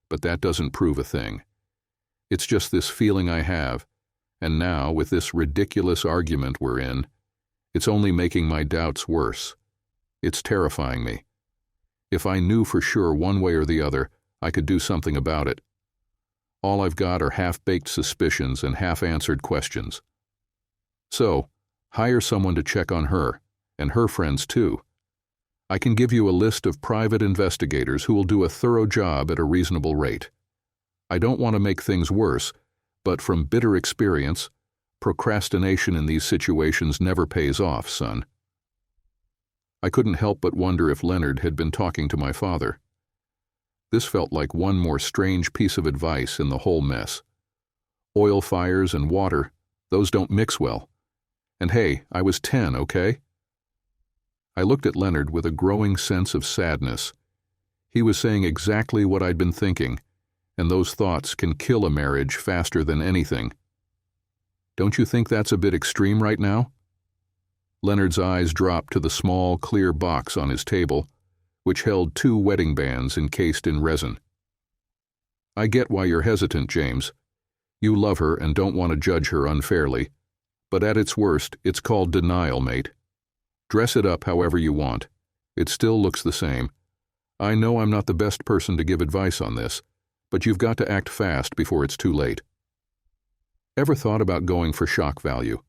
But that doesn't prove a thing. It's just this feeling I have, and now, with this ridiculous argument we're in, it's only making my doubts worse. It's terrifying me. If I knew for sure one way or the other, I could do something about it. All I've got are half-baked suspicions and half-answered questions. So, hire someone to check on her, and her friends too. I can give you a list of private investigators who will do a thorough job at a reasonable rate. I don't want to make things worse, but from bitter experience, procrastination in these situations never pays off, son. I couldn't help but wonder if Leonard had been talking to my father. This felt like one more strange piece of advice in the whole mess. Oil fires and water, those don't mix well. And hey, I was 10, okay? I looked at Leonard with a growing sense of sadness. He was saying exactly what I'd been thinking, and those thoughts can kill a marriage faster than anything. Don't you think that's a bit extreme right now? Leonard's eyes dropped to the small, clear box on his table, which held 2 wedding bands encased in resin. I get why you're hesitant, James. You love her and don't want to judge her unfairly, but at its worst, it's called denial, mate. Dress it up however you want. It still looks the same. I know I'm not the best person to give advice on this, but you've got to act fast before it's too late. Ever thought about going for shock value?